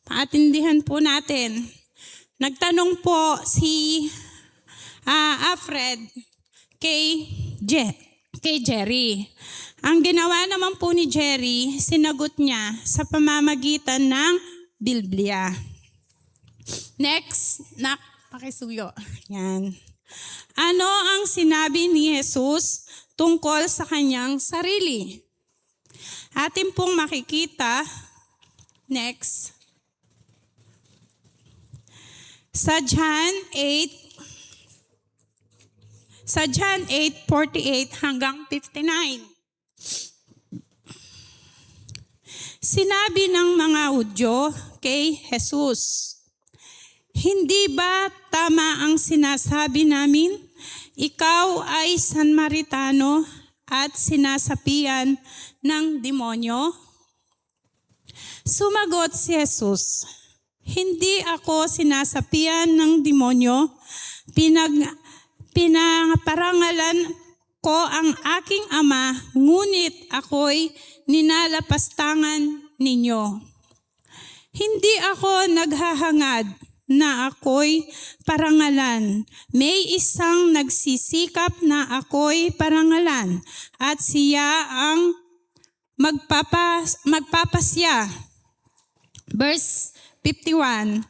Patindihan po natin. Nagtanong po si Alfred kay Jerry. Ang ginawa naman po ni Jerry, sinagot niya sa pamamagitan ng Biblia. Next, pakisuyo. Yan. Ano ang sinabi ni Jesus tungkol sa kanyang sarili? Atin pong makikita, next, sa John 8, Sa John 8:48 hanggang 59. Sinabi ng mga Hudyo kay Jesus, "Hindi ba tama ang sinasabi namin? Ikaw ay Samaritan at sinasapian ng demonyo?" Sumagot si Jesus, "Hindi ako sinasapian ng demonyo. Pinaparangalan ko ang aking Ama, ngunit ako'y ninalapastangan ninyo. Hindi ako naghahangad na ako'y parangalan. May isang nagsisikap na ako'y parangalan at siya ang magpapasya." Verse 51.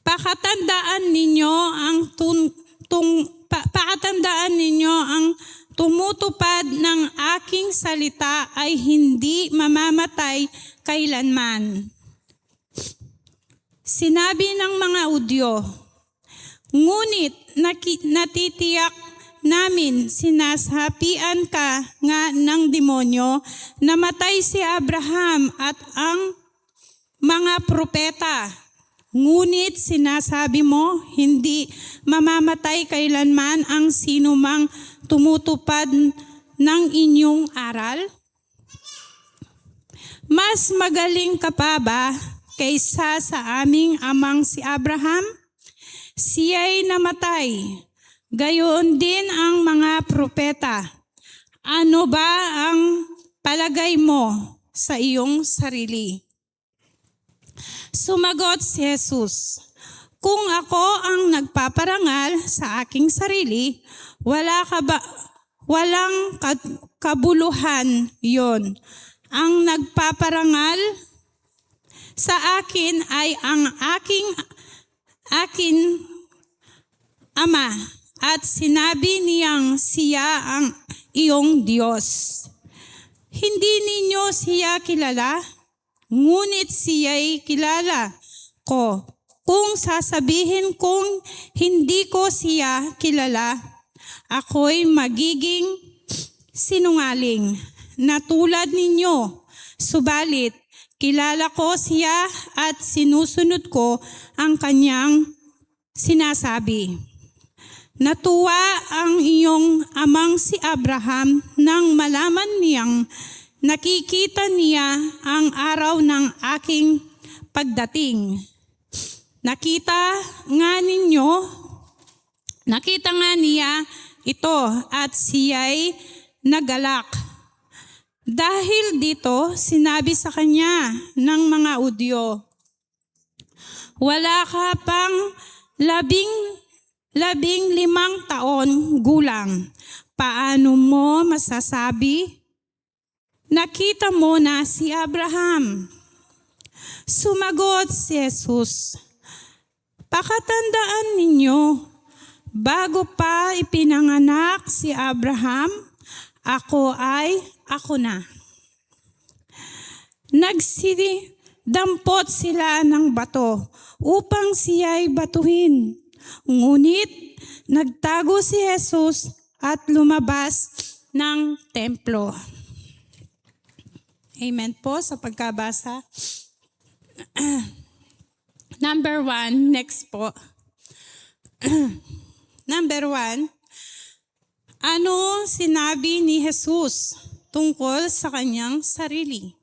Pakatandaan ninyo ang tumutupad ng aking salita ay hindi mamamatay kailanman. Sinabi ng mga Hudyo, "Ngunit natitiyak namin sinasapian ka nga ng demonyo, namatay si Abraham at ang mga propeta. Ngunit sinasabi mo, hindi mamamatay kailanman ang sinumang tumutupad ng inyong aral? Mas magaling ka pa ba kaysa sa aming amang si Abraham? Siya'y namatay. Gayon din ang mga propeta. Ano ba ang palagay mo sa iyong sarili?" Sumagot si Jesus, "Kung ako ang nagpaparangal sa aking sarili, walang kabuluhan yon. Ang nagpaparangal sa akin ay ang aking Ama, at sinabi niyang siya ang iyong Diyos. Hindi ninyo siya kilala, ngunit siya'y kilala ko. Kung sasabihin kong hindi ko siya kilala, ako'y magiging sinungaling na tulad ninyo. Subalit, kilala ko siya at sinusunod ko ang kanyang sinasabi. Natuwa ang iyong amang si Abraham nang malaman niyang nakikita niya ang araw ng aking pagdating. Nakita nga niya ito at siya'y nagalak. Dahil dito, sinabi sa kanya ng mga Hudyo, "Wala ka pang 15 taon gulang. Paano mo masasabi, nakita mo na si Abraham?" Sumagot si Jesus, "Pakatandaan ninyo, bago pa ipinanganak si Abraham, ako na." Nagsidampot sila ng bato upang siya'y batuhin. Ngunit nagtago si Jesus at lumabas ng templo. Amen po sa pagkabasa. Number 1, next po. Number 1, ano sinabi ni Jesus tungkol sa kanyang sarili?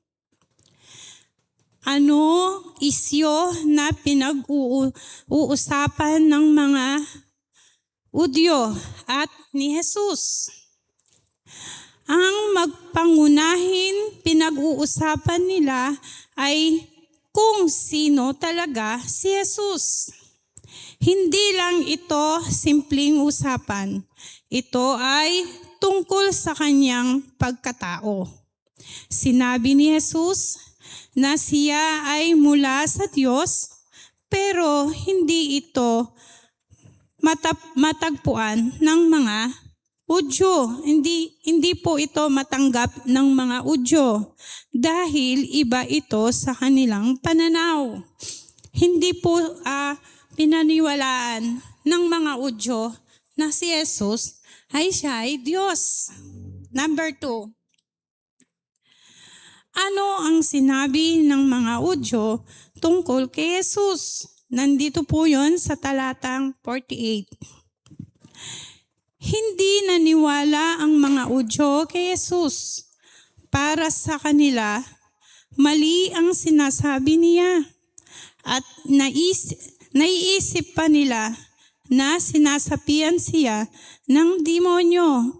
Ano isyo na pinag-uusapan ng mga Hudyo at ni Jesus? Ang magpangunahin pinag-uusapan nila ay kung sino talaga si Jesus. Hindi lang ito simpleng usapan. Ito ay tungkol sa kanyang pagkatao. Sinabi ni Jesus na siya ay mula sa Diyos, pero hindi ito matagpuan ng mga Hudyo. Hindi po ito matanggap ng mga Hudyo dahil iba ito sa kanilang pananaw. hindi po pinaniwalaan ng mga Udyo na si Jesus ay siya ay Diyos. Number 2. Ano ang sinabi ng mga Udyo tungkol kay Jesus? Nandito po yon sa talatang 48. Hindi naniwala ang mga Udyo kay Jesus. Para sa kanila, mali ang sinasabi niya. At naiisip pa nila na sinasapian siya ng demonyo.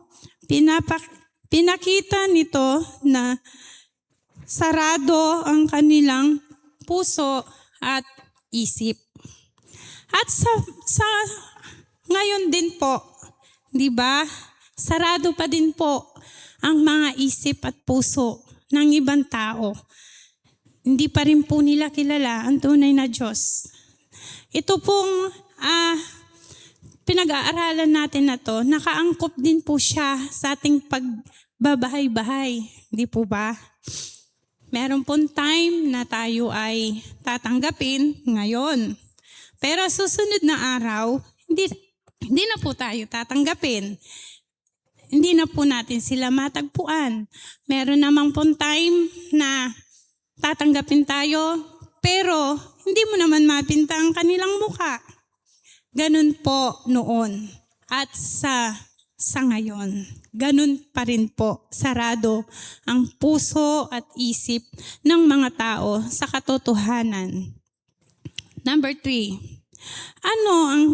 Pinakita nito na sarado ang kanilang puso at isip. At sa ngayon din po, di ba? Sarado pa din po ang mga isip at puso ng ibang tao. Hindi pa rin po nila kilala ang tunay na Diyos. Ito pong pinag-aaralan natin na to, nakaangkop din po siya sa ating pagbabahay-bahay. Di po ba? Meron pong time na tayo ay tatanggapin ngayon. Pero susunod na araw, hindi na po tayo tatanggapin. Hindi na po natin sila matagpuan. Meron namang pong time na tatanggapin tayo, pero hindi mo naman mapinta ang kanilang muka. Ganun po noon. At sa ngayon, ganun pa rin po, sarado ang puso at isip ng mga tao sa katotohanan. Number 3, ano ang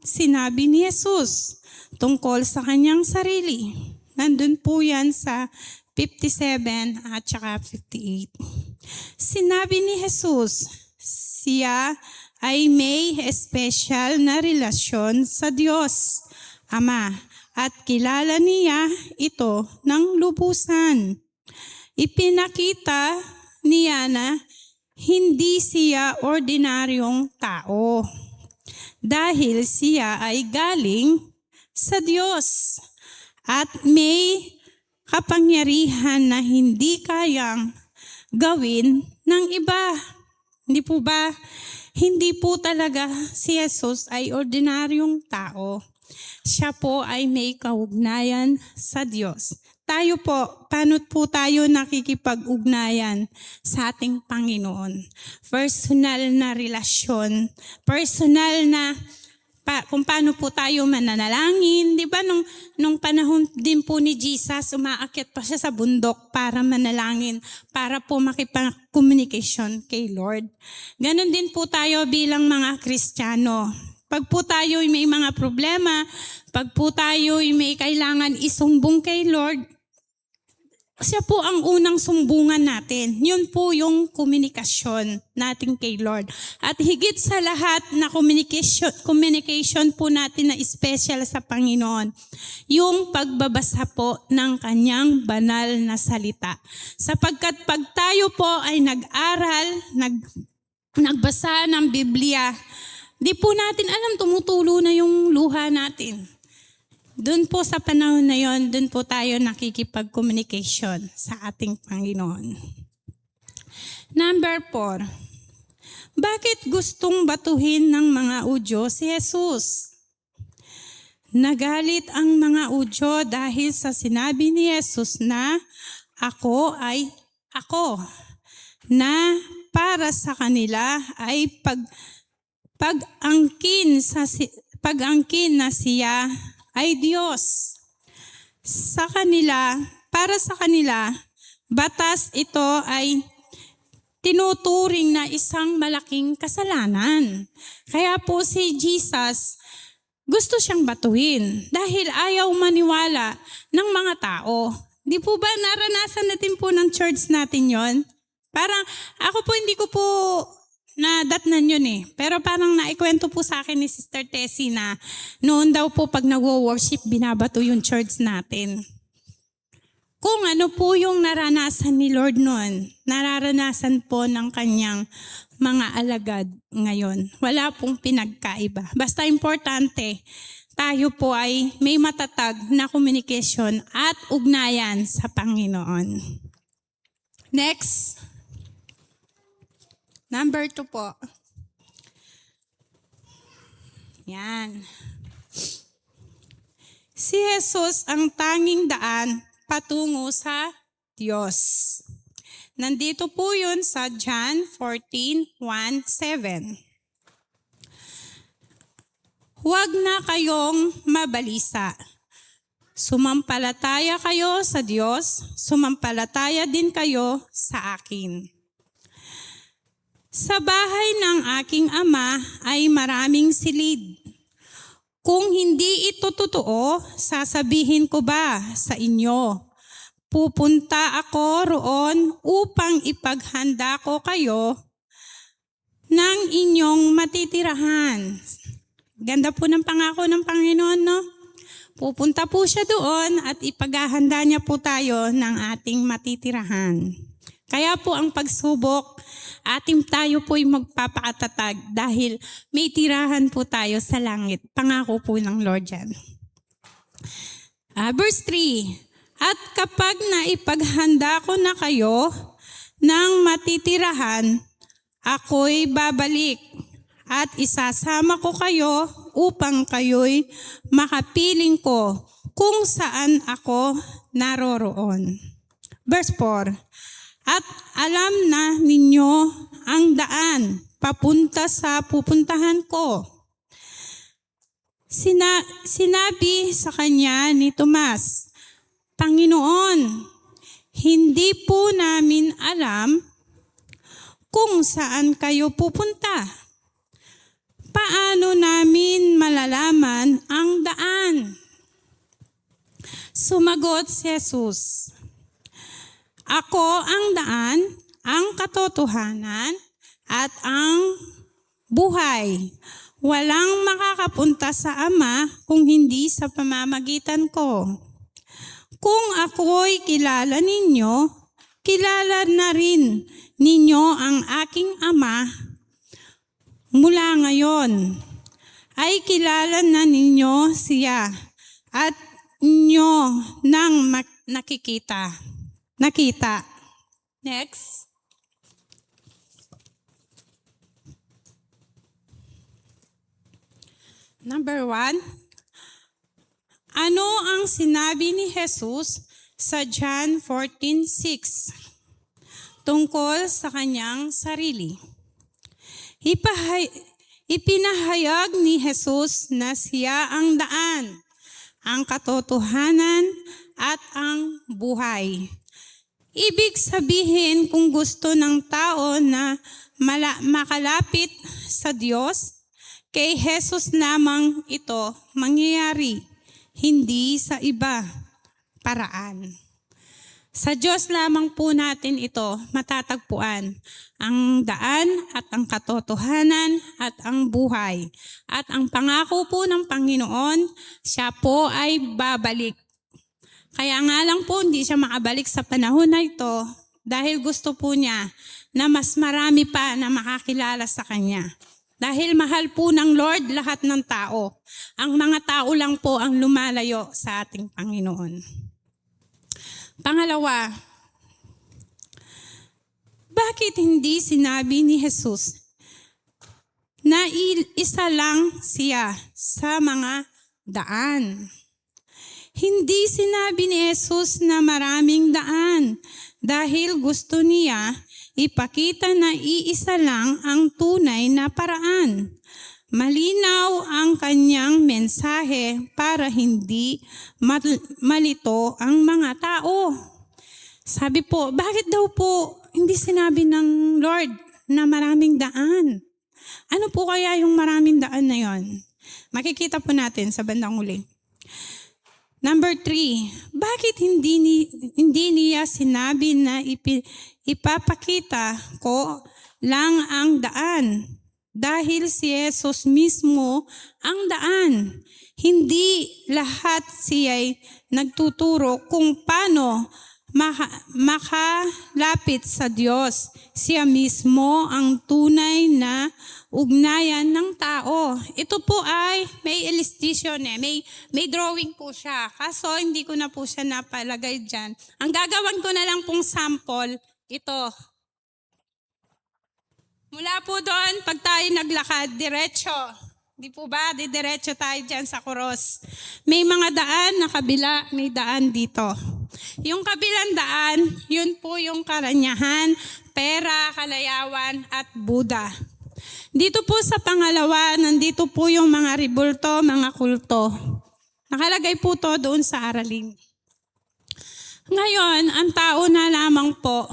sinabi ni Jesus tungkol sa kanyang sarili? Nandun po yan sa 57 at saka 58. Sinabi ni Jesus, siya ay may espesyal na relasyon sa Diyos, Ama, at kilala niya ito ng lubusan. Ipinakita niya na hindi siya ordinaryong tao dahil siya ay galing sa Diyos at may kapangyarihan na hindi kayang gawin ng iba. Hindi po ba? Hindi po talaga si Jesus ay ordinaryong tao. Siya po ay may kaugnayan sa Diyos. Tayo po, paano po tayo nakikipag-ugnayan sa ating Panginoon? Personal na relasyon, personal na kung paano po tayo mananalangin. Di ba nung panahon din po ni Jesus, umaakyat pa siya sa bundok para manalangin, para po makipag-communication kay Lord. Ganon din po tayo bilang mga Kristiyano. Pag po tayo may mga problema, pag po tayo may kailangan isumbong kay Lord, siya po ang unang sumbungan natin. Yun po yung komunikasyon natin kay Lord. At higit sa lahat na communication po natin na special sa Panginoon, yung pagbabasa po ng kanyang banal na salita. Sapagkat pag tayo po ay nag-aral, nagbasa ng Biblia, di po natin alam, tumutulo na yung luha natin. Doon po sa panahon na yon, doon po tayo nakikipag-communication sa ating Panginoon. Number 4, bakit gustong batuhin ng mga Udyo si Jesus? Nagalit ang mga Udyo dahil sa sinabi ni Jesus na ako ay ako, na para sa kanila ay pag-angkin na siya ay Diyos. Para sa kanila, batas ito ay tinuturing na isang malaking kasalanan. Kaya po si Jesus, gusto siyang batuhin dahil ayaw maniwala ng mga tao. Di po ba naranasan natin po ng church natin yon? Parang ako po hindi ko po nadatnan yun eh. Pero parang naikwento po sa akin ni Sister Tessie na noon daw po pag nagwo-worship, binabato yung church natin. Kung ano po yung naranasan ni Lord noon, nararanasan po ng kanyang mga alagad ngayon. Wala pong pinagkaiba. Basta importante, tayo po ay may matatag na communication at ugnayan sa Panginoon. Next. Number 2 po. Yan. Si Jesus ang tanging daan patungo sa Diyos. Nandito po yun sa John 14:1-7. Huwag na kayong mabalisa. Sumampalataya kayo sa Diyos, sumampalataya din kayo sa akin. Sa bahay ng aking ama ay maraming silid. Kung hindi ito totoo, sasabihin ko ba sa inyo, pupunta ako roon upang ipaghanda ko kayo ng inyong matitirahan. Ganda po ng pangako ng Panginoon, no? Pupunta po siya doon at ipaghahanda niya po tayo ng ating matitirahan. Kaya po ang pagsubok, tayo po'y magpapakatatag dahil may tirahan po tayo sa langit. Pangako po ng Lord yan. Verse 3, at kapag naipaghanda ko na kayo ng matitirahan, ako'y babalik at isasama ko kayo upang kayo'y makapiling ko kung saan ako naroroon. Verse 4, at alam na ninyo ang daan papunta sa pupuntahan ko. Sinabi sa kanya ni Tomas, Panginoon, hindi po namin alam kung saan kayo pupunta. Paano namin malalaman ang daan? Sumagot si Jesus, ako ang daan, ang katotohanan, at ang buhay. Walang makakapunta sa Ama kung hindi sa pamamagitan ko. Kung ako'y kilala ninyo, kilala na rin ninyo ang aking Ama. Mula ngayon ay kilala na ninyo siya at inyo nang nakita. Next. Number 1. Ano ang sinabi ni Jesus sa John 14:6 tungkol sa kanyang sarili? Ipinahayag ni Jesus na siya ang daan, ang katotohanan, at ang buhay. Ibig sabihin kung gusto ng tao na makalapit sa Diyos, kay Jesus lamang ito mangyayari, hindi sa iba paraan. Sa Diyos lamang po natin ito matatagpuan, ang daan at ang katotohanan at ang buhay. At ang pangako po ng Panginoon, siya po ay babalik. Kaya nga lang po hindi siya makabalik sa panahon na ito dahil gusto po niya na mas marami pa na makakilala sa Kanya. Dahil mahal po ng Lord lahat ng tao. Ang mga tao lang po ang lumalayo sa ating Panginoon. Pangalawa, bakit hindi sinabi ni Jesus na isa lang siya sa mga daan? Hindi sinabi ni Jesus na maraming daan dahil gusto niya ipakita na iisa lang ang tunay na paraan. Malinaw ang kanyang mensahe para hindi malito ang mga tao. Sabi po, bakit daw po hindi sinabi ng Lord na maraming daan? Ano po kaya yung maraming daan na yon? Makikita po natin sa bandang huli. Number 3, bakit hindi niya sinabi na ipapakita ko lang ang daan? Dahil si Jesus mismo ang daan. Hindi lahat siya'y nagtuturo kung paano makalapit sa Diyos. Siya mismo ang tunay na ugnayan ng tao. Ito po ay may illustration may drawing po siya. Kaso hindi ko na po siya napalagay dyan. Ang gagawan ko na lang pong sample, ito. Mula po doon, pag tayo naglakad, diretso. Di po ba? Didiretso tayo dyan sa cross. May mga daan na kabila, may daan dito. Yung kabilang daan, yun po yung karanyahan, pera, kalayawan, at Buddha. Dito po sa pangalawa, nandito po yung mga ribulto, mga kulto. Nakalagay po to doon sa aralin. Ngayon, ang tao na lamang po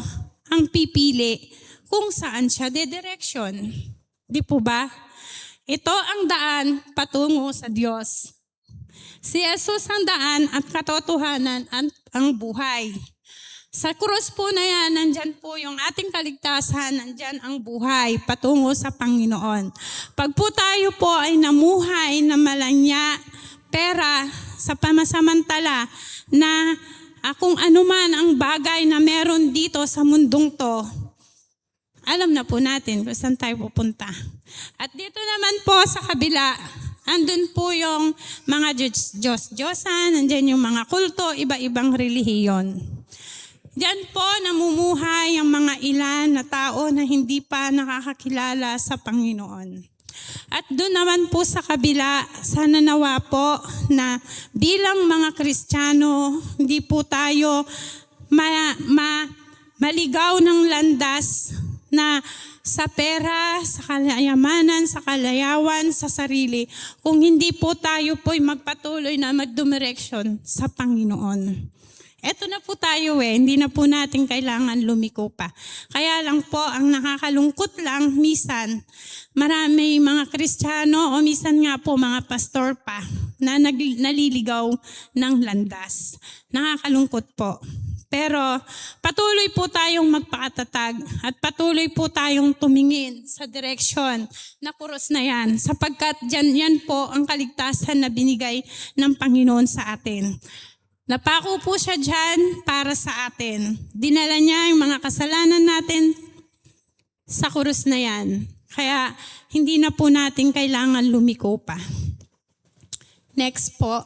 ang pipili kung saan siya dedireksyon. Di po ba? Ito ang daan patungo sa Diyos. Si Jesus ang daan at katotohanan ang buhay. Sa krus po na yan, nandyan po yung ating kaligtasan, nandyan ang buhay patungo sa Panginoon. Pag po tayo po ay namuhay na malanya, pera sa pamasamantala na kung anuman ang bagay na meron dito sa mundong to, alam na po natin kung saan tayo pupunta. At dito naman po sa kabila, andun po yung mga Diyos-Diyosan, andyan yung mga kulto, iba-ibang relihiyon. Diyan po namumuhay ang mga ilan na tao na hindi pa nakakakilala sa Panginoon. At doon naman po sa kabila, sana nawa po na bilang mga Kristiyano, hindi po tayo maligaw ng landas na sa pera, sa kayamanan, sa kalayawan, sa sarili, kung hindi po tayo po'y magpatuloy na magdumireksyon sa Panginoon. Eto na po tayo hindi na po natin kailangan lumiko pa. Kaya lang po, ang nakakalungkot lang, misan, marami mga Kristiyano o misan nga po mga pastor pa na naliligaw ng landas. Nakakalungkot po. Pero patuloy po tayong magpakatatag at patuloy po tayong tumingin sa direksyon na kuros na yan sapagkat yan po ang kaligtasan na binigay ng Panginoon sa atin. Napako po siya dyan para sa atin. Dinala niya yung mga kasalanan natin sa kuros na yan. Kaya hindi na po natin kailangan lumiko pa. Next po.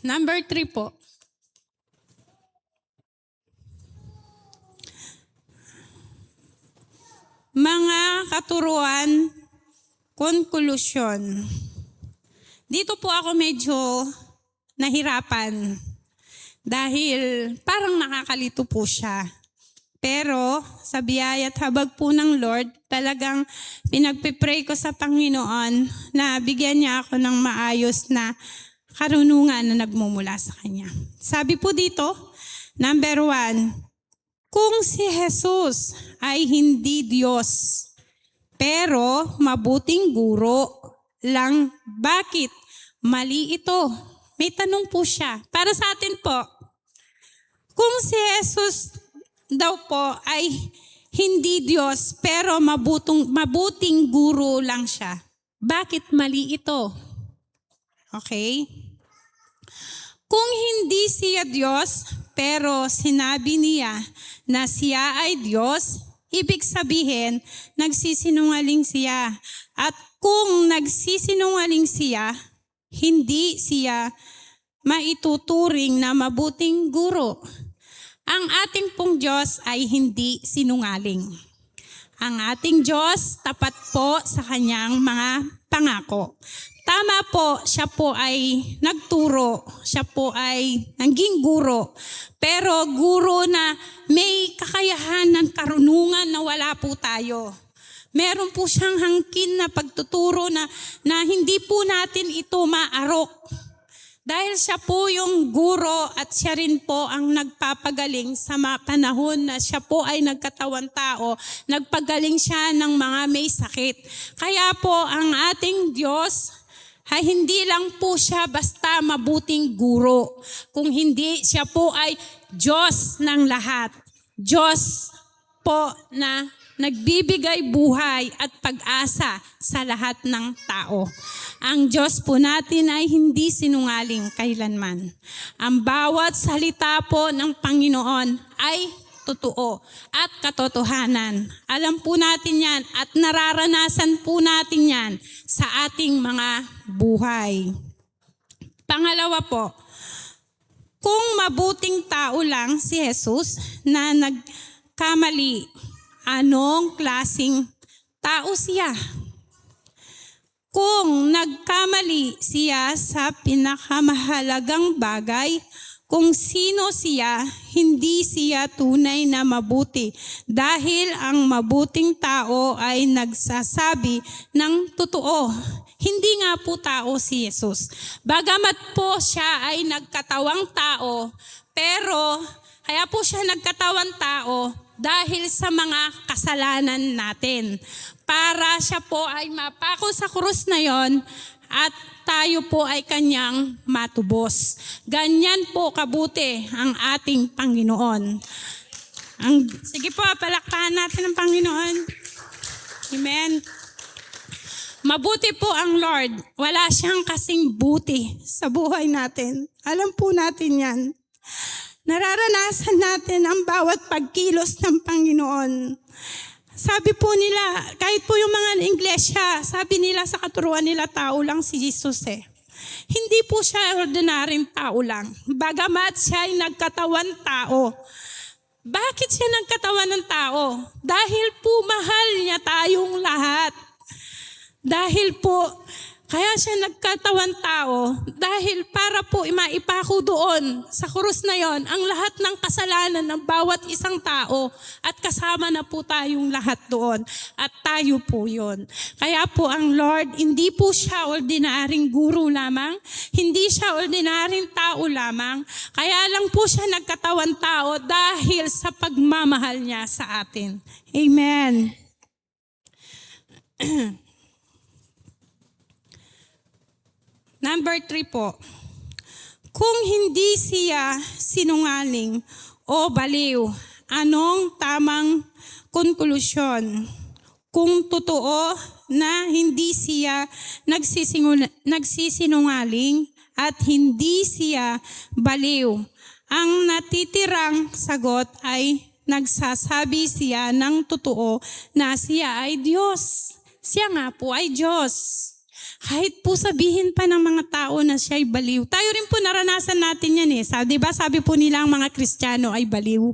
Number 3 po. Mga katuruan, konklusyon. Dito po ako medyo nahirapan dahil parang nakakalito po siya. Pero sa biyaya at habag po ng Lord, talagang pinagpipray ko sa Panginoon na bigyan niya ako ng maayos na karunungan na nagmumula sa Kanya. Sabi po dito, number 1, kung si Jesus ay hindi Diyos, pero mabuting guro lang, bakit mali ito? May tanong po siya. Para sa atin po, kung si Jesus daw po ay hindi Diyos, pero mabuting guro lang siya, bakit mali ito? Okay? Kung hindi siya Diyos, pero sinabi niya na siya ay Diyos, ibig sabihin, nagsisinungaling siya. At kung nagsisinungaling siya, hindi siya maituturing na mabuting guro. Ang ating pong Diyos ay hindi sinungaling. Ang ating Diyos tapat po sa kanyang mga pangako. Tama po, siya po ay nagturo, siya po ay naging guro. Pero guro na may kakayahan ng karunungan na wala po tayo. Meron po siyang hangkin na pagtuturo na hindi po natin ito maarok. Dahil siya po yung guro at siya rin po ang nagpapagaling sa mga panahon na siya po ay nagkatawang tao, nagpagaling siya ng mga may sakit. Kaya po ang ating Diyos ay hindi lang po siya basta mabuting guro, kung hindi siya po ay Diyos ng lahat. Diyos po na nagbibigay buhay at pag-asa sa lahat ng tao. Ang Diyos po natin ay hindi sinungaling kailanman. Ang bawat salita po ng Panginoon ay totoo at katotohanan. Alam po natin yan at nararanasan po natin yan sa ating mga buhay. Pangalawa po, kung mabuting tao lang si Jesus na nagkamali anong klasing tao siya. Kung nagkamali siya sa pinakamahalagang bagay, kung sino siya, hindi siya tunay na mabuti dahil ang mabuting tao ay nagsasabi ng totoo. Hindi nga po tao si Jesus. Bagamat po siya ay nagkatawang tao, pero kaya po siya nagkatawang tao dahil sa mga kasalanan natin. Para siya po ay mapako sa krus na yon at tayo po ay kanyang matubos. Ganyan po kabuti ang ating Panginoon. Sige po, palakpakan natin ang Panginoon. Amen. Mabuti po ang Lord. Wala siyang kasing buti sa buhay natin. Alam po natin yan. Nararanasan natin ang bawat pagkilos ng Panginoon. Sabi po nila, kahit po yung mga iglesia, sabi nila sa katuruan nila, tao lang si Jesus eh. Hindi po siya ordinaryong tao lang. Bagamat siya ay nagkatawan tao. Bakit siya nagkatawan ng tao? Dahil po mahal niya tayong lahat. Dahil po, kaya siya nagkatawan tao dahil para po maipako doon sa krus na yon ang lahat ng kasalanan ng bawat isang tao at kasama na po tayong lahat doon at tayo po yon. Kaya po ang Lord, hindi po siya ordinaryong guro lamang, hindi siya ordinaryong tao lamang, kaya lang po siya nagkatawan tao dahil sa pagmamahal niya sa atin. Amen. Number 3 po, kung hindi siya sinungaling o baliw, anong tamang konklusyon? Kung totoo na hindi siya nagsisinungaling at hindi siya baliw, ang natitirang sagot ay nagsasabi siya ng totoo na siya ay Diyos. Siya nga po ay Diyos. Kahit po sabihin pa ng mga tao na siya ay baliw. Tayo rin po naranasan natin yan eh. Diba sabi po nila ang mga Kristiyano ay baliw.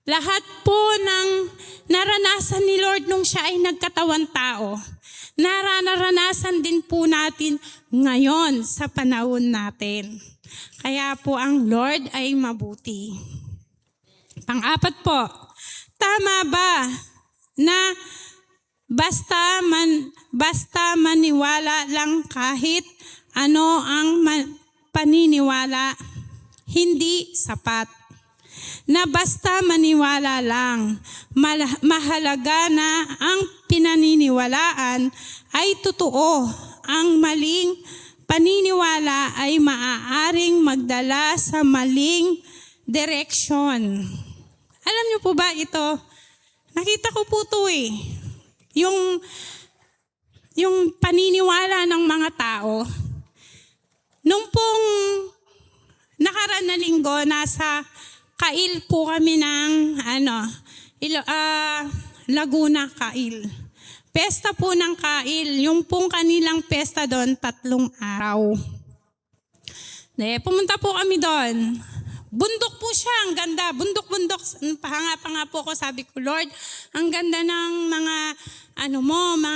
Lahat po ng naranasan ni Lord nung siya ay nagkatawan tao, naranasan din po natin ngayon sa panahon natin. Kaya po ang Lord ay mabuti. Pang-apat po, tama ba na basta maniwala lang kahit ano ang paniniwala, hindi sapat. Na basta maniwala lang, mahalaga na ang pinaniniwalaan ay totoo. Ang maling paniniwala ay maaaring magdala sa maling direksyon. Alam niyo po ba ito? Nakita ko po ito eh. Yung paniniwala ng mga tao. Nung pong nakaraan na linggo, nasa Kail po kami ng Laguna, Kail. Pesta po ng Kail. Yung pong kanilang pesta doon, 3 araw. Pumunta po kami doon. Bundok po siya, ang ganda. Bundok-bundok. Pahanga po ako, sabi ko, Lord, ang ganda ng mga, mga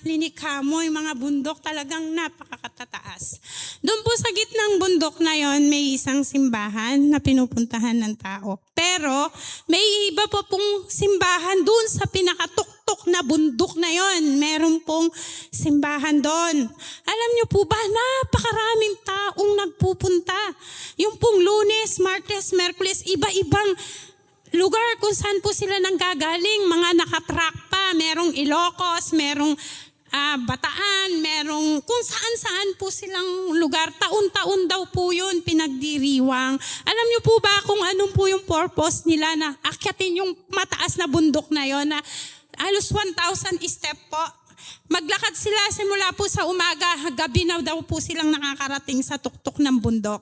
linikha mo, yung mga bundok talagang napakatataas. Doon po sa gitnang bundok na yon, may isang simbahan na pinupuntahan ng tao. Pero may iba pa pong simbahan doon sa pinakatuktok na bundok na yon. Meron pong simbahan doon. Alam niyo po ba, napakaraming taong nagpupunta. Yung pong Lunes, Martes, Merkules, iba-ibang lugar kung saan po sila nanggagaling. Mga nakatrack pa, merong Ilocos, merong Bataan, merong kung saan-saan po silang lugar. Taon-taon daw po yun pinagdiriwang. Alam niyo po ba kung anong po yung purpose nila na akyatin yung mataas na bundok na yon na halos 1,000 step po. Maglakad sila simula po sa umaga, gabi na daw po silang nakakarating sa tuktok ng bundok.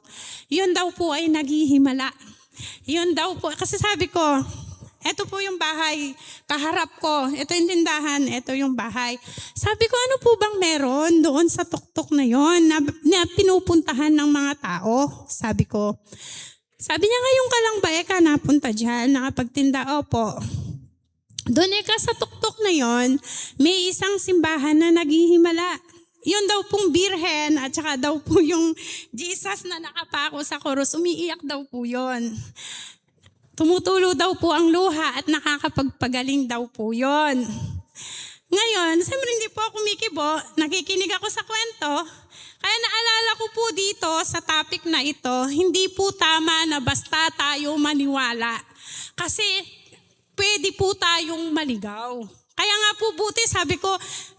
Yun daw po ay naghihimala. Yun daw po, kasi sabi ko, eto po yung bahay, kaharap ko, eto yung tindahan, eto yung bahay. Sabi ko, ano po bang meron doon sa tuktok na yon na pinupuntahan ng mga tao? Sabi ko. Sabi niya, ngayon ka lang ba napunta dyan, nakapagtinda? Opo. Doon sa tuktok na yon, may isang simbahan na naghihimala. Yun daw pong birhen at saka daw po yung Jesus na nakapako sa krus, umiiyak daw po yun. Tumutulo daw po ang luha at nakakapagpagaling daw po yun. Ngayon, siyempre hindi po ako kumikibo, nakikinig ako sa kwento. Kaya naalala ko po dito sa topic na ito, hindi po tama na basta tayo maniwala. Kasi pwede po tayong maligaw. Kaya nga po buti, sabi ko,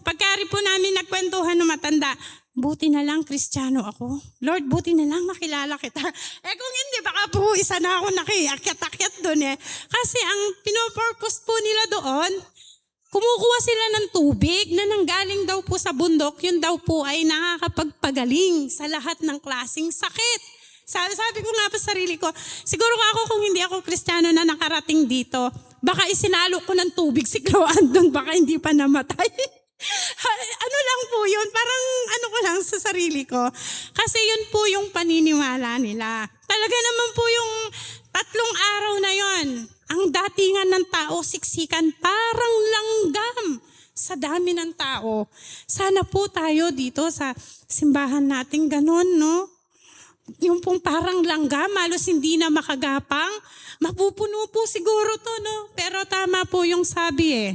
pagkari po namin nagkwentuhan ng matanda, buti na lang Kristiyano ako. Lord, buti na lang nakilala kita. Kung hindi, baka po isa na ako nakiakyat-akyat doon eh. Kasi ang pinopurpose po nila doon, kumukuha sila ng tubig na nanggaling daw po sa bundok, yun daw po ay nakakapagpagaling sa lahat ng klaseng sakit. Sabi ko nga pa sa sarili ko, siguro ako kung hindi ako Kristiyano na nakarating dito, baka isinalo ko ng tubig si Cloan doon, baka hindi pa namatay. Ano lang po yun, parang ano ko lang sa sarili ko. Kasi yun po yung paniniwala nila. Talaga naman po yung 3 araw na yon, ang datingan ng tao, siksikan, parang langgam sa dami ng tao. Sana po tayo dito sa simbahan natin ganon, no? Yung pong parang langgam, malos hindi na makagapang, mapupuno po siguro to, no? Pero tama po yung sabi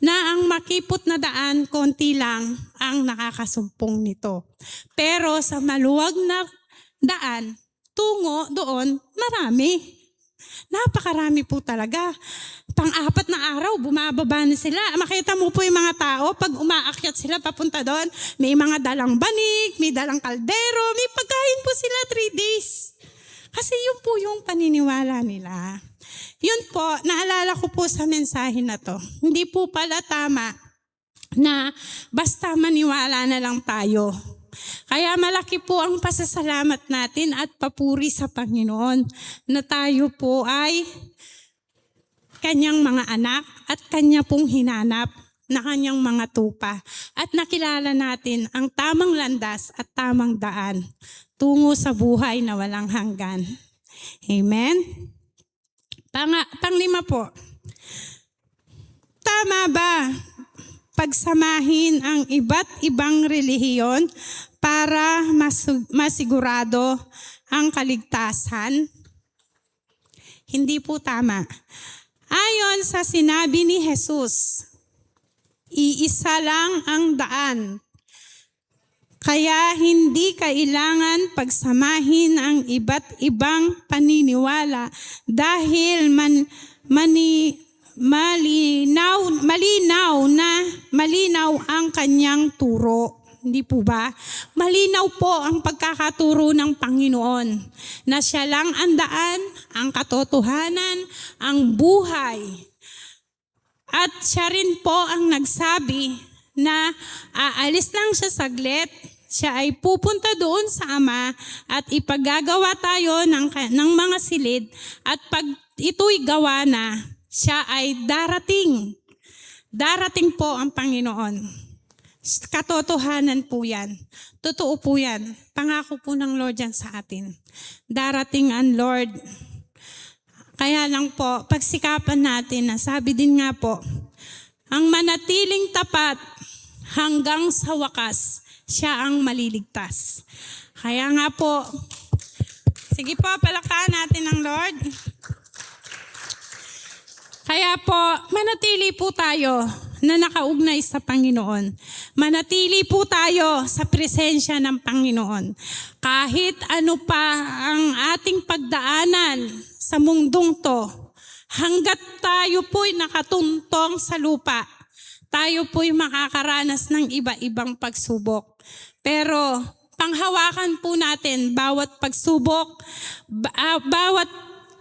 na ang makipot na daan, konti lang ang nakakasumpong nito. Pero sa maluwag na daan, tungo doon, marami. Napakarami po talaga. Pang-4 na araw, bumababa na sila. Makita mo po yung mga tao, pag umaakyat sila papunta doon, may mga dalang banig, may dalang kaldero, may pagkain po sila 3 days. Kasi yun po yung paniniwala nila. Yun po, naalala ko po sa mensahe na to. Hindi po pala tama na basta maniwala na lang tayo. Kaya malaki po ang pasasalamat natin at papuri sa Panginoon na tayo po ay kanyang mga anak at kanya pong hinanap na kanyang mga tupa. At nakilala natin ang tamang landas at tamang daan tungo sa buhay na walang hanggan. Amen? Panglima po, tama ba pagsamahin ang iba't ibang relihiyon para masigurado ang kaligtasan? Hindi po tama. Ayon sa sinabi ni Jesus, iisa lang ang daan. Kaya hindi kailangan pagsamahin ang iba't ibang paniniwala dahil malinaw ang kanyang turo. Hindi po ba? Malinaw po ang pagkakaturo ng Panginoon na siya lang ang daan, ang katotohanan, ang buhay. At siya rin po ang nagsabi na aalis lang siya saglit, siya ay pupunta doon sa Ama at ipagagawa tayo ng mga silid at pag ito'y gawa na, siya ay darating. Darating po ang Panginoon. Katotohanan po yan. Totoo po yan. Pangako po ng Lord yan sa atin. Darating ang Lord. Kaya lang po, pagsikapan natin na sabi din nga po, ang manatiling tapat hanggang sa wakas, siya ang maliligtas. Kaya nga po, sige po, palakpakan natin ang Lord. Kaya po, manatili po tayo na nakaugnay sa Panginoon. Manatili po tayo sa presensya ng Panginoon. Kahit ano pa ang ating pagdaanan sa mundong to, hanggat tayo po'y nakatuntong sa lupa, tayo po'y makakaranas ng iba-ibang pagsubok. Pero panghawakan po natin bawat pagsubok, bawat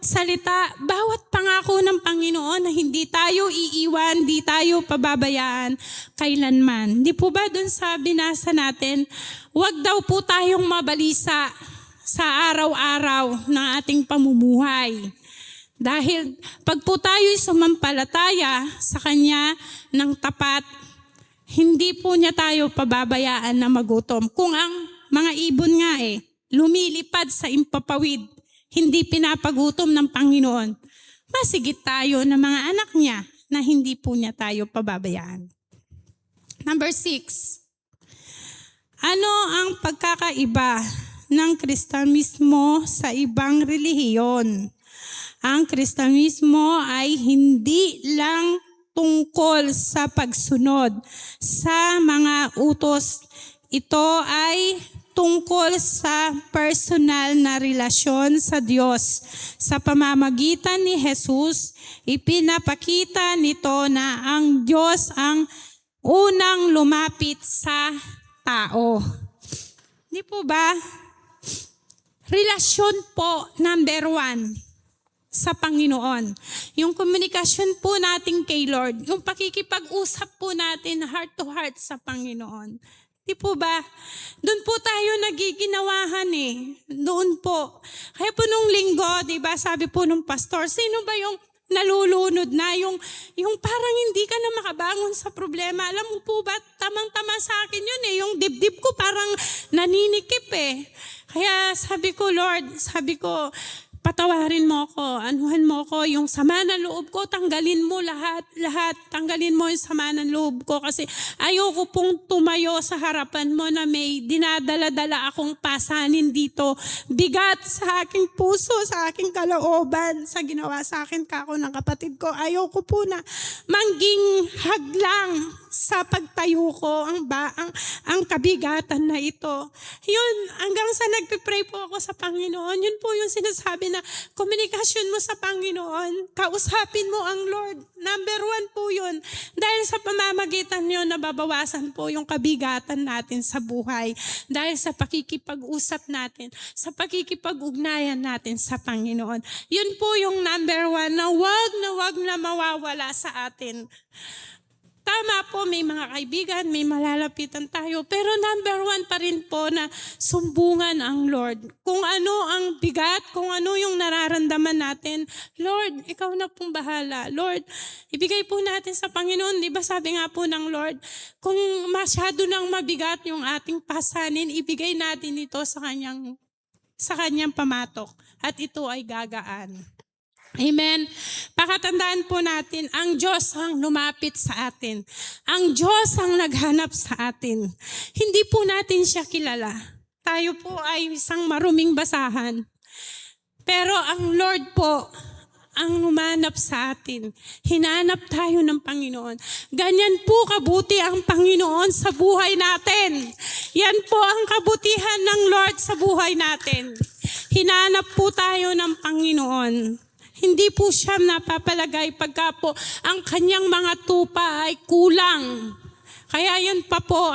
salita, bawat pangako ng Panginoon na hindi tayo iiwan, hindi tayo pababayaan kailanman. Di po ba doon sa binasa natin, huwag daw po tayong mabalisa sa araw-araw ng ating pamumuhay. Dahil pag po tayo'y sumampalataya sa Kanya ng tapat, hindi po niya tayo pababayaan na magutom. Kung ang mga ibon nga lumilipad sa impapawid, hindi pinapagutom ng Panginoon, masigit tayo na mga anak niya na hindi po niya tayo pababayaan. Number 6. Ano ang pagkakaiba ng Kristanismo sa ibang relihiyon? Ang Kristanismo ay hindi lang tungkol sa pagsunod sa mga utos. Ito ay tungkol sa personal na relasyon sa Diyos. Sa pamamagitan ni Jesus, ipinapakita nito na ang Diyos ang unang lumapit sa tao. Di po ba? Relasyon po, number 1. Sa Panginoon. Yung komunikasyon po natin kay Lord, yung pakikipag-usap po natin heart to heart sa Panginoon. Di po ba? Doon po tayo nagiginawahan eh. Doon po. Kaya po nung linggo, di ba, sabi po nung pastor, sino ba yung nalulunod na, yung parang hindi ka na makabangon sa problema. Alam mo po ba, tamang-tama sa akin yun eh. Yung dibdib ko parang naninikip eh. Kaya sabi ko, Lord, patawarin mo ako, anuhan mo ako, yung sama ng loob ko, tanggalin mo lahat, tanggalin mo yung sama ng loob ko kasi ayoko pong tumayo sa harapan mo na may dinadala-dala akong pasanin dito. Bigat sa aking puso, sa aking kalooban, sa ginawa sa akin kako ng kapatid ko. Ayoko po na mangging hadlang sa pagtayo ko ang kabigatan na ito. Yun, hanggang sa nagpipray po ako sa Panginoon, yun po yung sinasabi na komunikasyon mo sa Panginoon, kausapin mo ang Lord. Number 1 po yun. Dahil sa pamamagitan yun, nababawasan po yung kabigatan natin sa buhay. Dahil sa pakikipag-usap natin, sa pakikipag-ugnayan natin sa Panginoon. Yun po yung number 1 na wag na mawawala sa atin. Tama po, may mga kaibigan, may malalapitan tayo. Pero number 1 pa rin po na sumbungan ang Lord. Kung ano ang bigat, kung ano yung nararamdaman natin, Lord, ikaw na pong bahala. Lord, ibigay po natin sa Panginoon. Di ba sabi nga po ng Lord, kung masyado nang mabigat yung ating pasanin, ibigay natin ito sa kanyang pamatok. At ito ay gagaan. Amen. Pakatandaan po natin, ang Diyos ang lumapit sa atin. Ang Diyos ang naghanap sa atin. Hindi po natin siya kilala. Tayo po ay isang maruming basahan. Pero ang Lord po ang lumanap sa atin. Hinanap tayo ng Panginoon. Ganyan po kabuti ang Panginoon sa buhay natin. Yan po ang kabutihan ng Lord sa buhay natin. Hinanap po tayo ng Panginoon. Hindi po siya napapalagay pagka po ang kanyang mga tupa ay kulang. Kaya yan pa po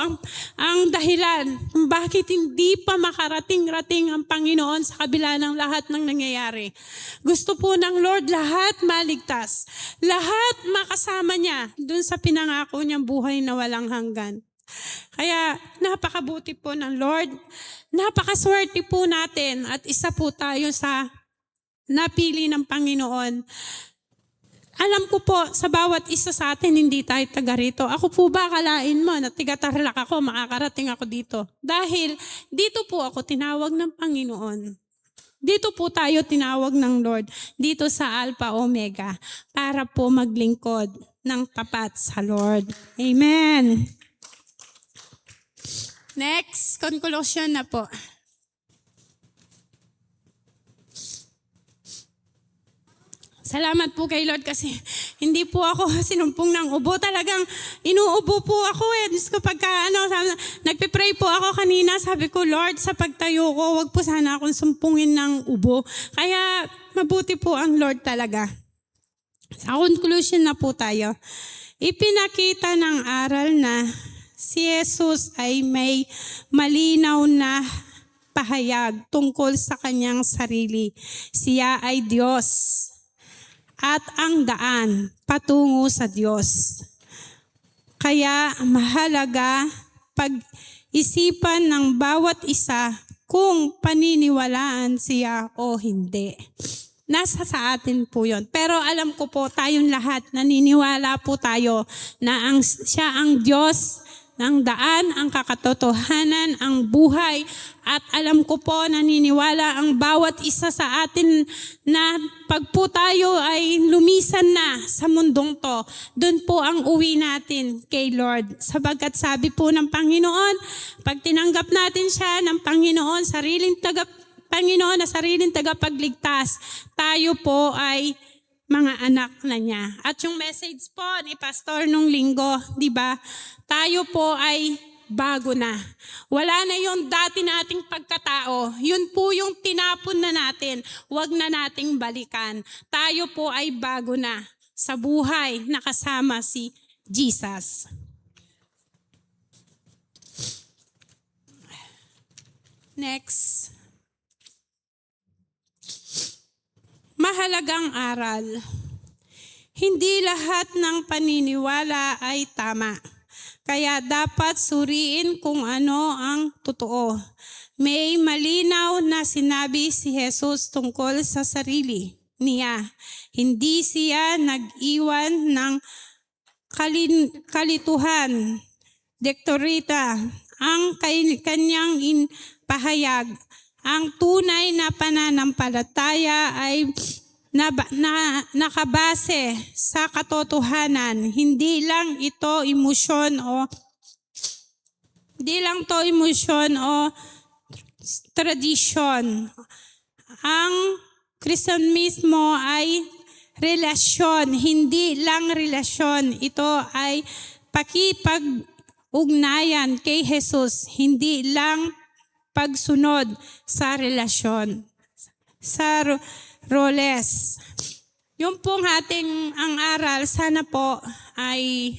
ang dahilan kung bakit hindi pa makarating-rating ang Panginoon sa kabila ng lahat ng nangyayari. Gusto po ng Lord lahat maligtas. Lahat makasama niya dun sa pinangako niyang buhay na walang hanggan. Kaya napakabuti po ng Lord. Napakaswerte po natin at isa po tayo sa napili ng Panginoon. Alam ko po, sa bawat isa sa atin, hindi tayo taga rito. Ako po ba, akalain mo na tiga-Tarlac ako, makakarating ako dito? Dahil dito po ako tinawag ng Panginoon. Dito po tayo tinawag ng Lord. Dito sa Alpha Omega. Para po maglingkod ng tapat sa Lord. Amen. Next, conclusion na po. Salamat po kay Lord kasi hindi po ako sinumpong ng ubo. Talagang inuubo po ako eh. Diyos ko nagpipray po ako kanina. Sabi ko, Lord, sa pagtayo ko, wag po sana akong sumpungin ng ubo. Kaya mabuti po ang Lord talaga. Sa conclusion na po tayo. Ipinakita ng aral na si Jesus ay may malinaw na pahayag tungkol sa kanyang sarili. Siya ay Diyos at ang daan patungo sa Diyos. Kaya mahalaga pag-isipan ng bawat isa kung paniniwalaan siya o hindi. Nasa sa atin po yun. Pero alam ko po tayong lahat, naniniwala po tayo na siya ang Diyos ang daan, ang kakatotohanan, ang buhay. At alam ko po, naniniwala ang bawat isa sa atin na pag po tayo ay lumisan na sa mundong to, doon po ang uwi natin kay Lord. Sapagkat sabi po ng Panginoon, pag tinanggap natin siya ng Panginoon, Panginoon na sariling tagapagligtas, tayo po ay mga anak na niya. At yung message po ni Pastor nung linggo, di ba? Tayo po ay bago na. Wala na yung dati nating pagkatao. Yun po yung tinapon na natin. Huwag na nating balikan. Tayo po ay bago na sa buhay na kasama si Jesus. Next. Mahalagang aral. Hindi lahat ng paniniwala ay tama. Kaya dapat suriin kung ano ang totoo. May malinaw na sinabi si Jesus tungkol sa sarili niya. Hindi siya nag-iwan ng kalituhan. Dektorita, ang kanyang pahayag. Ang tunay na pananampalataya ay nakabase sa katotohanan. Hindi lang ito emosyon o tradisyon. Ang Kristiyanismo ay relasyon, hindi lang relasyon. Ito ay pakipag-ugnayan kay Jesus, hindi lang pagsunod sa relasyon. Sa roles. Yung pong ang aral, sana po ay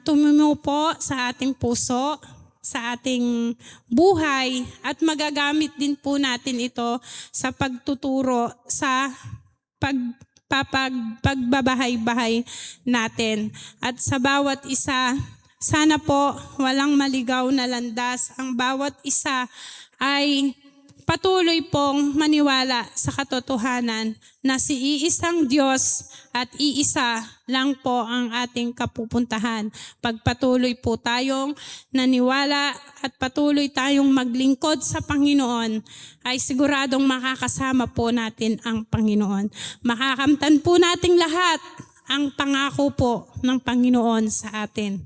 tumumo po sa ating puso, sa ating buhay, at magagamit din po natin ito sa pagtuturo sa pagbabahay-bahay natin. At sa bawat isa, sana po walang maligaw na landas. Ang bawat isa ay patuloy pong maniwala sa katotohanan na si iisang Diyos at iisa lang po ang ating kapupuntahan. Pagpatuloy po tayong naniwala at patuloy tayong maglingkod sa Panginoon, ay siguradong makakasama po natin ang Panginoon. Makakamtan po nating lahat ang pangako po ng Panginoon sa atin.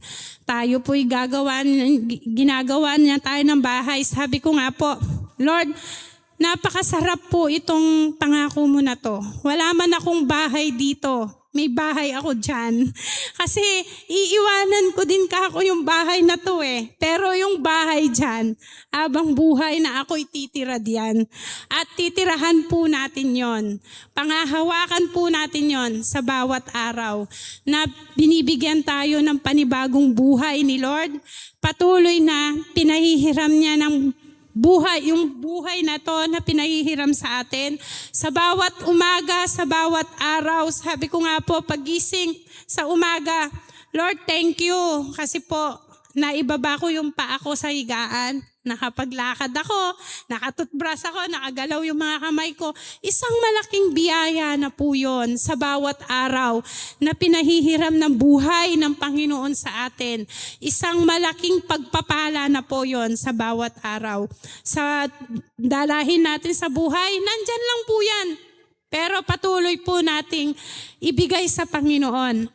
Tayo po'y ginagawa niya tayo ng bahay. Sabi ko nga po, Lord, napakasarap po itong pangako mo na to. Wala man akong bahay dito. May bahay ako dyan. Kasi iiwanan ko din kako yung bahay na to eh. Pero yung bahay dyan, abang buhay na ako'y titira diyan. At titirahan po natin yon. Pangahawakan po natin yon sa bawat araw na binibigyan tayo ng panibagong buhay ni Lord. Patuloy na pinahihiram niya ng buhay, yung buhay na to na pinahihiram sa atin. Sa bawat umaga, sa bawat araw, sabi ko nga po, pagising sa umaga, Lord, thank you. Kasi po, naibaba ko yung paa ko sa higaan. Nakapaglakad ako, nakatutbrush ako, nakagalaw yung mga kamay ko. Isang malaking biyaya na po yun sa bawat araw na pinahihiram ng buhay ng Panginoon sa atin. Isang malaking pagpapala na po yun sa bawat araw. Sa dalahin natin sa buhay, nandyan lang po yan. Pero patuloy po nating ibigay sa Panginoon.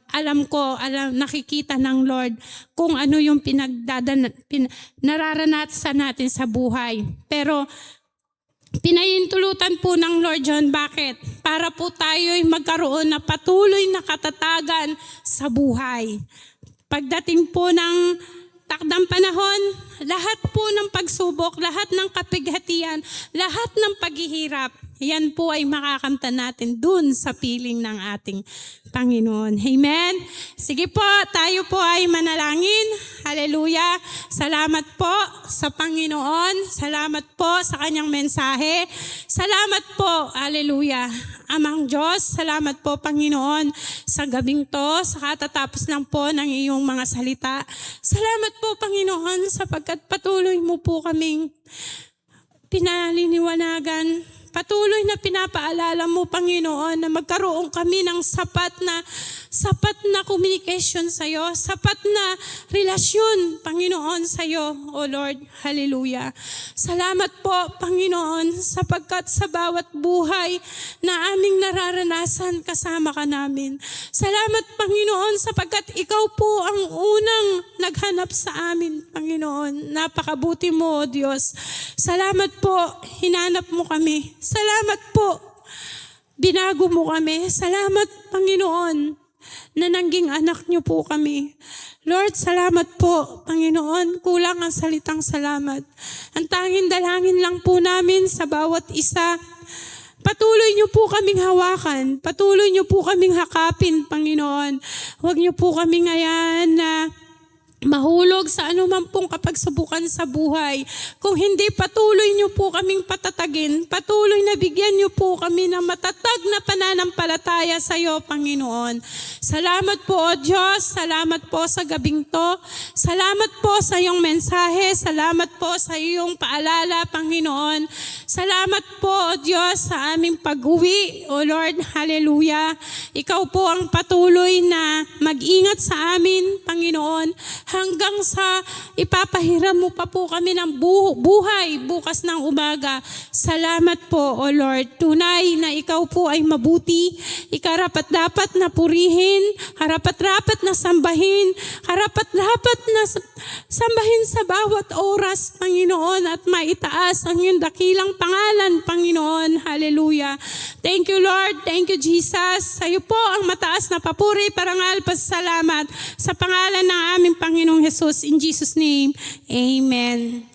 Nakikita ng Lord kung ano yung nararanasan natin sa buhay. Pero pinahintulutan po ng Lord John, bakit? Para po tayo'y magkaroon na patuloy na katatagan sa buhay. Pagdating po ng takdang panahon, lahat po ng pagsubok, lahat ng kapighatian, lahat ng paghihirap, yan po ay makakamtan natin dun sa piling ng ating Panginoon. Amen? Sige po, tayo po ay manalangin. Hallelujah. Salamat po sa Panginoon. Salamat po sa kanyang mensahe. Salamat po, hallelujah. Amang Diyos, salamat po Panginoon sa gabing to, sa katatapos lang po ng iyong mga salita. Salamat po Panginoon sapagkat patuloy mo po kaming pinaliniwanagan. Patuloy na pinapaalala mo, Panginoon, na magkaroon kami ng sapat na sapat na communication sa'yo, sapat na relasyon, Panginoon, sa'yo, O Lord. Hallelujah. Salamat po, Panginoon, sapagkat sa bawat buhay na aming nararanasan, kasama ka namin. Salamat, Panginoon, sapagkat ikaw po ang unang naghanap sa amin, Panginoon. Napakabuti mo, O Diyos. Salamat po, hinanap mo kami. Salamat po, binago mo kami. Salamat, Panginoon, na nangging anak niyo po kami. Lord, salamat po, Panginoon. Kulang ang salitang salamat. Ang tanging dalangin lang po namin sa bawat isa. Patuloy niyo po kaming hawakan. Patuloy niyo po kaming hakapin, Panginoon. Huwag niyo po kaming hayaan na mahulog sa anuman pong kapagsubukan sa buhay. Kung hindi, patuloy niyo po kaming patatagin. Patuloy na bigyan niyo po kami ng matatag na pananampalataya sa iyo, Panginoon. Salamat po, O Diyos. Salamat po sa gabing to. Salamat po sa iyong mensahe. Salamat po sa iyong paalala, Panginoon. Salamat po, O Diyos, sa aming pag-uwi. O Lord, hallelujah. Ikaw po ang patuloy na mag-ingat sa amin, Panginoon, hanggang sa ipapahiram mo pa po kami ng buhay bukas ng umaga. Salamat po, O Lord. Tunay na ikaw po ay mabuti. Ikarapat-dapat na purihin, harapat-rapat na sambahin, harapat-rapat na sambahin sa bawat oras, Panginoon, at maitaas ang iyong dakilang pangalan, Panginoon. Hallelujah. Thank you, Lord. Thank you, Jesus. Sa iyo po ang mataas na papuri, parangal, pasasalamat sa pangalan ng aming Panginoong Jesus. In Jesus' name, amen.